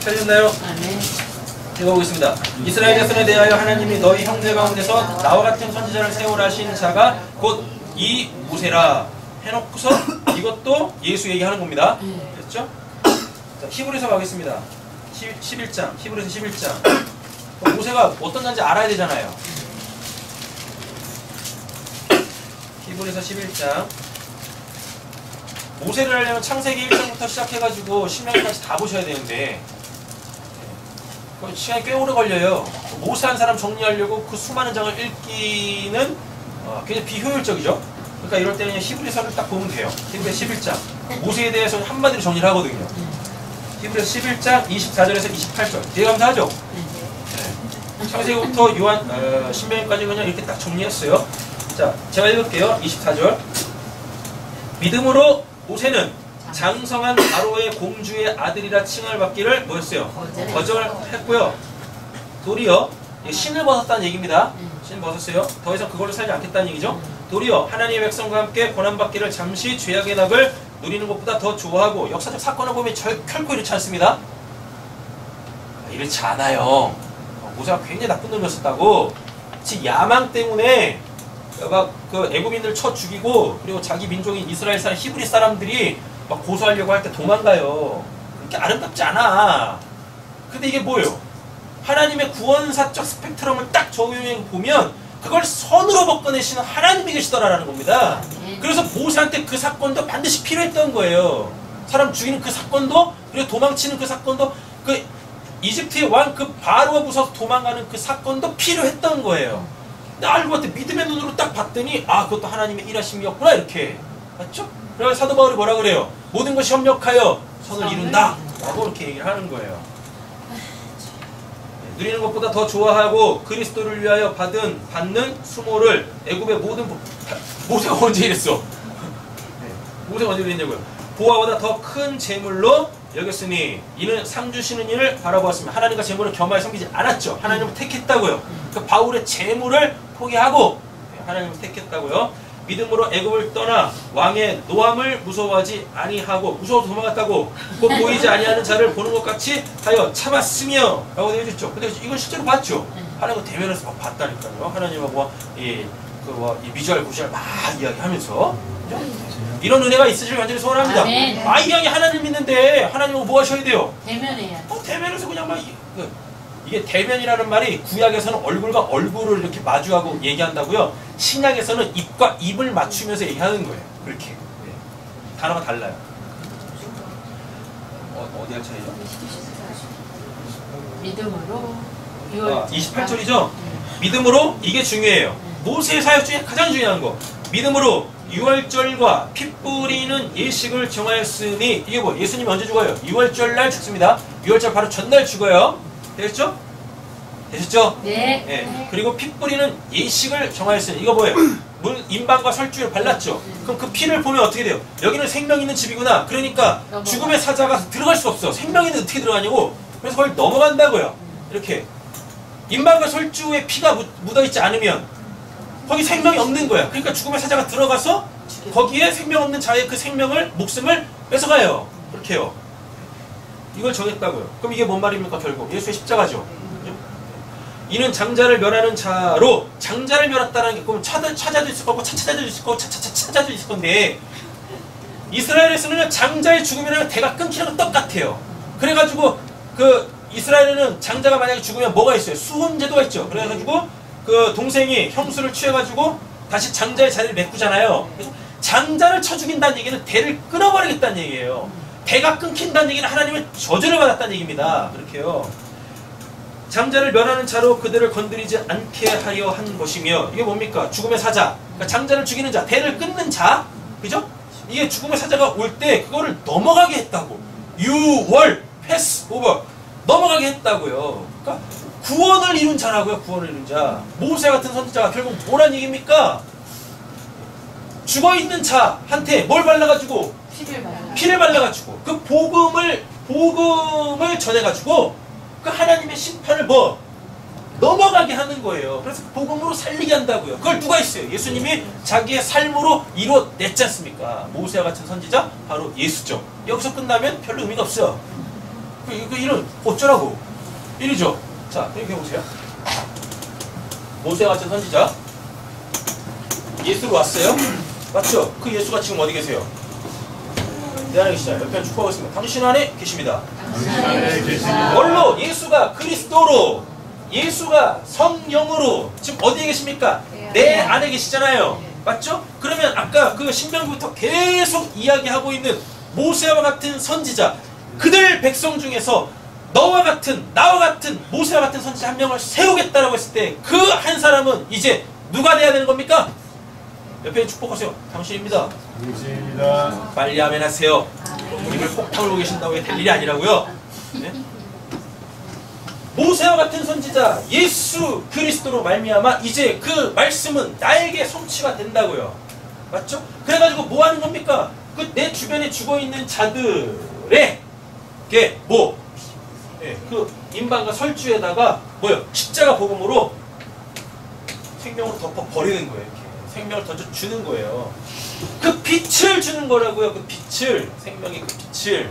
찾으셨나요? 읽어보겠습니다. 이스라엘 자손에 대하여 하나님이 너희 형제 가운데서 나와 같은 선지자를 세우라 하신 자가 곧 이 모세라 해놓고서 이것도 예수 얘기하는 겁니다. 됐죠? 자, 히브리서 가겠습니다. 11장, 히브리서 11장. 모세가 어떤 자인지 알아야 되잖아요. 히브리서 11장. 모세를 하려면 창세기 1장부터 시작해가지고 신명기까지 다 보셔야 되는데 시간이 꽤 오래 걸려요. 모세 한 사람 정리하려고 그 수많은 장을 읽기는 굉장히 비효율적이죠. 그러니까 이럴 때는 히브리서를 딱 보면 돼요. 히브리서 11장. 모세에 대해서 한마디로 정리를 하거든요. 히브리서 11장 24절에서 28절. 되게 감사하죠? 네. 창세기부터 신명기까지 그냥 이렇게 딱 정리했어요. 자, 제가 읽을게요. 24절. 믿음으로 모세는 장성한 바로의 공주의 아들이라 칭을 받기를 뭐였어요? 거절했고요. 도리어 신을 벗었다는 얘기입니다. 신을 벗었어요. 더 이상 그걸로 살지 않겠다는 얘기죠. 도리어 하나님의 백성과 함께 고난받기를 잠시 죄악의 낙을 누리는 것보다 더 좋아하고 역사적 사건을 보면 결코 이렇지 않습니다. 이렇지 않아요. 모세가 굉장히 나쁜 놈이었었다고. 지 야망 때문에 막 그 애굽인들 쳐 죽이고 그리고 자기 민족인 이스라엘 사람 히브리 사람들이 막 고소하려고 할 때 도망가요. 그렇게 아름답지 않아. 근데 이게 뭐예요? 하나님의 구원사적 스펙트럼을 딱 적용해 보면 그걸 선으로 벗겨내시는 하나님이 계시더라라는 겁니다. 그래서 모세한테 그 사건도 반드시 필요했던 거예요. 사람 죽이는 그 사건도, 그리고 도망치는 그 사건도, 그 이집트의 왕 그 바로가 무서워서 도망가는 그 사건도 필요했던 거예요. 알고 봤더니 믿음의 눈으로 딱 봤더니 그것도 하나님의 일하심이었구나 이렇게. 맞죠? 그래서 사도 바울이 뭐라 그래요? 모든 것이 협력하여 선을 이룬다 라고 이렇게 얘기를 하는 거예요. 누리는 것보다 더 좋아하고 그리스도를 위하여 받는 수모를 애굽의 모든 모세가 언제 이랬어? 모세가 언제 이랬냐고요? 보화보다 더 큰 재물로 여겼으니 이는 상 주시는 이를 바라보았습니다. 하나님과 재물을 겸하여 섬기지 않았죠. 하나님을 택했다고요. 그 바울의 재물을 포기하고 하나님을 택했다고요. 믿음으로 애굽을 떠나 왕의 노함을 무서워하지 아니하고 무서워서 도망갔다고 곧 보이지 아니하는 자를 보는 것 같이 하여 참았으며 라고 되어 있죠. 근데 이건 실제로 봤죠. 하나님과 대면에서 막 봤다니까요. 하나님하고 이 미주알 구시알 막 이야기하면서 이런 은혜가 있으시길 완전히 소원합니다. 이왕이 하나님 믿는데 하나님하고 뭐 하셔야 돼요? 대면해야 대면에서 그냥 막 이게 대면이라는 말이 구약에서는 얼굴과 얼굴을 이렇게 마주하고 얘기한다고요. 신약에서는 입과 입을 맞추면서 얘기하는 거예요. 그렇게. 네. 단어가 달라요. 어디 할 차이죠? 믿음으로 28절이죠? 믿음으로 이게 중요해요. 모세의 사역 중에 가장 중요한 거. 믿음으로 유월절과 피 뿌리는 예식을 정하였으니 이게 뭐 예수님이 언제 죽어요? 유월절 날 죽습니다. 유월절 바로 전날 죽어요. 되셨죠? 되셨죠? 네. 네. 그리고 피 뿌리는 예식을 정하였으니 이거 뭐예요? 인방과 설주를 발랐죠. 그럼 그 피를 보면 어떻게 돼요? 여기는 생명 있는 집이구나. 그러니까 죽음의 사자가 들어갈 수 없어. 생명 있는 어떻게 들어가냐고. 그래서 거기 넘어간다고요. 이렇게 임방과 설주에 피가 묻어있지 않으면 거기 생명이 없는 거야. 그러니까 죽음의 사자가 들어가서 거기에 생명 없는 자의 그 생명을, 목숨을 뺏어가요. 그렇게요. 이걸 정했다고요. 그럼 이게 뭔 말입니까? 결국 예수의 십자가죠. 그죠? 이는 장자를 멸하는 자로, 장자를 멸했다는 게 그럼 차자도 있을 거고 차차자도 있을 거고 차차자도 있을 건데, 이스라엘에서는 장자의 죽음이라는 대가 끊기는 건 똑같아요. 그래가지고 그 이스라엘에는 장자가 만약에 죽으면 뭐가 있어요? 수혼제도가 있죠. 그래가지고 그 동생이 형수를 취해가지고 다시 장자의 자리를 메꾸잖아요. 그래서 장자를 쳐 죽인다는 얘기는 대를 끊어버리겠다는 얘기예요. 대가 끊긴다는 얘기는 하나님의 저주를 받았다는 얘기입니다. 그렇게요. 장자를 멸하는 자로 그들을 건드리지 않게 하려 한 것이며, 이게 뭡니까? 죽음의 사자. 그러니까 장자를 죽이는 자, 대를 끊는 자. 그죠? 이게 죽음의 사자가 올 때 그거를 넘어가게 했다고. 유월, 패스, 오버. 넘어가게 했다고요. 그러니까 구원을 이룬 자라고요. 구원을 이룬 자. 모세 같은 선지자가 결국 뭐란 얘기입니까? 죽어있는 자한테 뭘 발라가지고? 피를 발라가지고 그 복음을 전해가지고 그 하나님의 심판을 넘어가게 하는 거예요. 그래서 복음으로 살리게 한다고요. 그걸 누가 했어요? 예수님이 자기의 삶으로 이뤄냈지 않습니까? 모세와 같은 선지자 바로 예수죠. 여기서 끝나면 별로 의미가 없어요. 이런 어쩌라고 이리죠. 자, 이렇게 보세요. 모세와 같은 선지자 예수로 왔어요. 맞죠? 그 예수가 지금 어디 계세요? 내 안에 계시잖아요. 옆에 축복하겠습니다. 당신 안에 계십니다. 뭘로? 예수가 그리스도로, 예수가 성령으로 지금 어디에 계십니까? 내 안에 계시잖아요. 맞죠? 그러면 아까 그 신명기부터 계속 이야기하고 있는 모세와 같은 선지자, 그들 백성 중에서 너와 같은, 나와 같은, 모세와 같은 선지자 한 명을 세우겠다라고 했을 때 그 한 사람은 이제 누가 돼야 되는 겁니까? 옆에 축복하세요. 당신입니다. 당신입니다. 빨리 아멘 하세요. 입을 꼭 타고 계신다고 될 일이 아니라고요. 네? 모세와 같은 선지자 예수 그리스도로 말미암아 이제 그 말씀은 나에게 성취가 된다고요. 맞죠? 그래가지고 뭐 하는 겁니까? 그 내 주변에 죽어있는 자들의 그 임방과 설주에다가 십자가 복음으로 생명으로 덮어 버리는 거예요. 이렇게. 생명을 던져 주는 거예요. 그 빛을 주는 거라고요. 그 빛을, 생명의 그 빛을.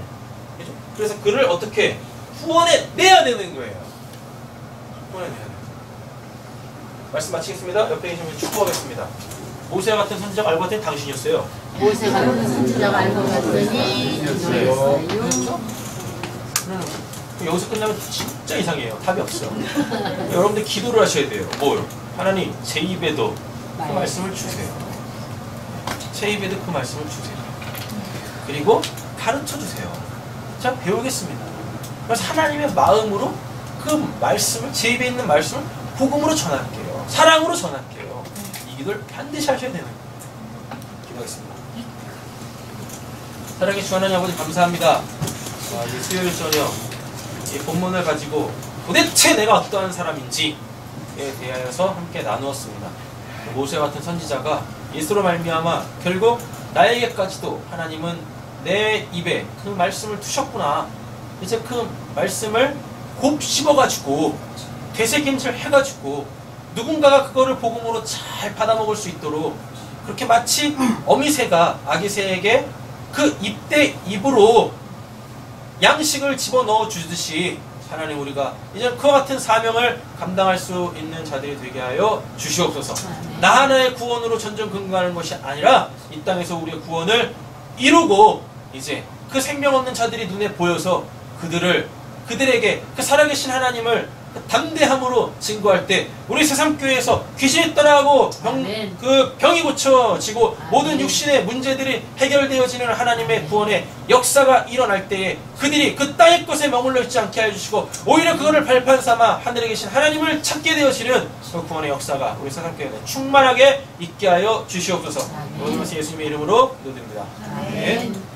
그죠? 그래서 그를 어떻게 후원해 내야 되는 거예요. 후원해 내야 돼요. 말씀 마치겠습니다. 옆에 계시면 축복하겠습니다. 모세와 같은 선지자가 알고 봤더니 당신이었어요. 모세가 같은 선지자가 알고 봤더니 그렇죠. 그렇죠? 여기서 끝나면 진짜 이상해요. 답이 없어요. 여러분들 기도를 하셔야 돼요. 뭐요? 하나님, 제 입에도 그 말씀을 주세요. 제 입에도 그 말씀을 주세요. 그리고 가르쳐 주세요. 자, 배우겠습니다. 그래서 하나님의 마음으로 그 말씀을, 제 입에 있는 말씀을 복음으로 전할게요. 사랑으로 전할게요. 이 기도를 반드시 하셔야 되는 거예요. 기도하겠습니다. 사랑의 주 하나님 아버지 감사합니다. 이 수요일 저녁 이 본문을 가지고 도대체 내가 어떠한 사람인지에 대하여서 함께 나누었습니다. 모세 같은 선지자가 예수로 말미암아 결국 나에게까지도 하나님은 내 입에 그 말씀을 두셨구나. 이제 그 말씀을 곱씹어가지고 되새김질 해가지고 누군가가 그거를 복음으로 잘 받아먹을 수 있도록 그렇게 마치 어미새가 아기새에게 그 입대 입으로 양식을 집어넣어 주듯이 하나님 우리가 이제 그와 같은 사명을 감당할 수 있는 자들이 되게 하여 주시옵소서. 나 하나의 구원으로 전전긍긍하는 것이 아니라 이 땅에서 우리의 구원을 이루고 이제 그 생명 없는 자들이 눈에 보여서 그들에게 그 살아계신 하나님을 그 담대함으로 증거할 때 우리 새삼교회에서 귀신이 떠나고 병이 고쳐지고 모든 육신의 문제들이 해결되어지는 하나님의 구원의 역사가 일어날 때에 그들이 그 땅의 것에 머물러 있지 않게 해주시고 오히려 그거를 발판 삼아 하늘에 계신 하나님을 찾게 되어지는 그 구원의 역사가 우리 새삼교회에 충만하게 있게 하여 주시옵소서. 모든 것을 예수님의 이름으로 기도드립니다. 아멘.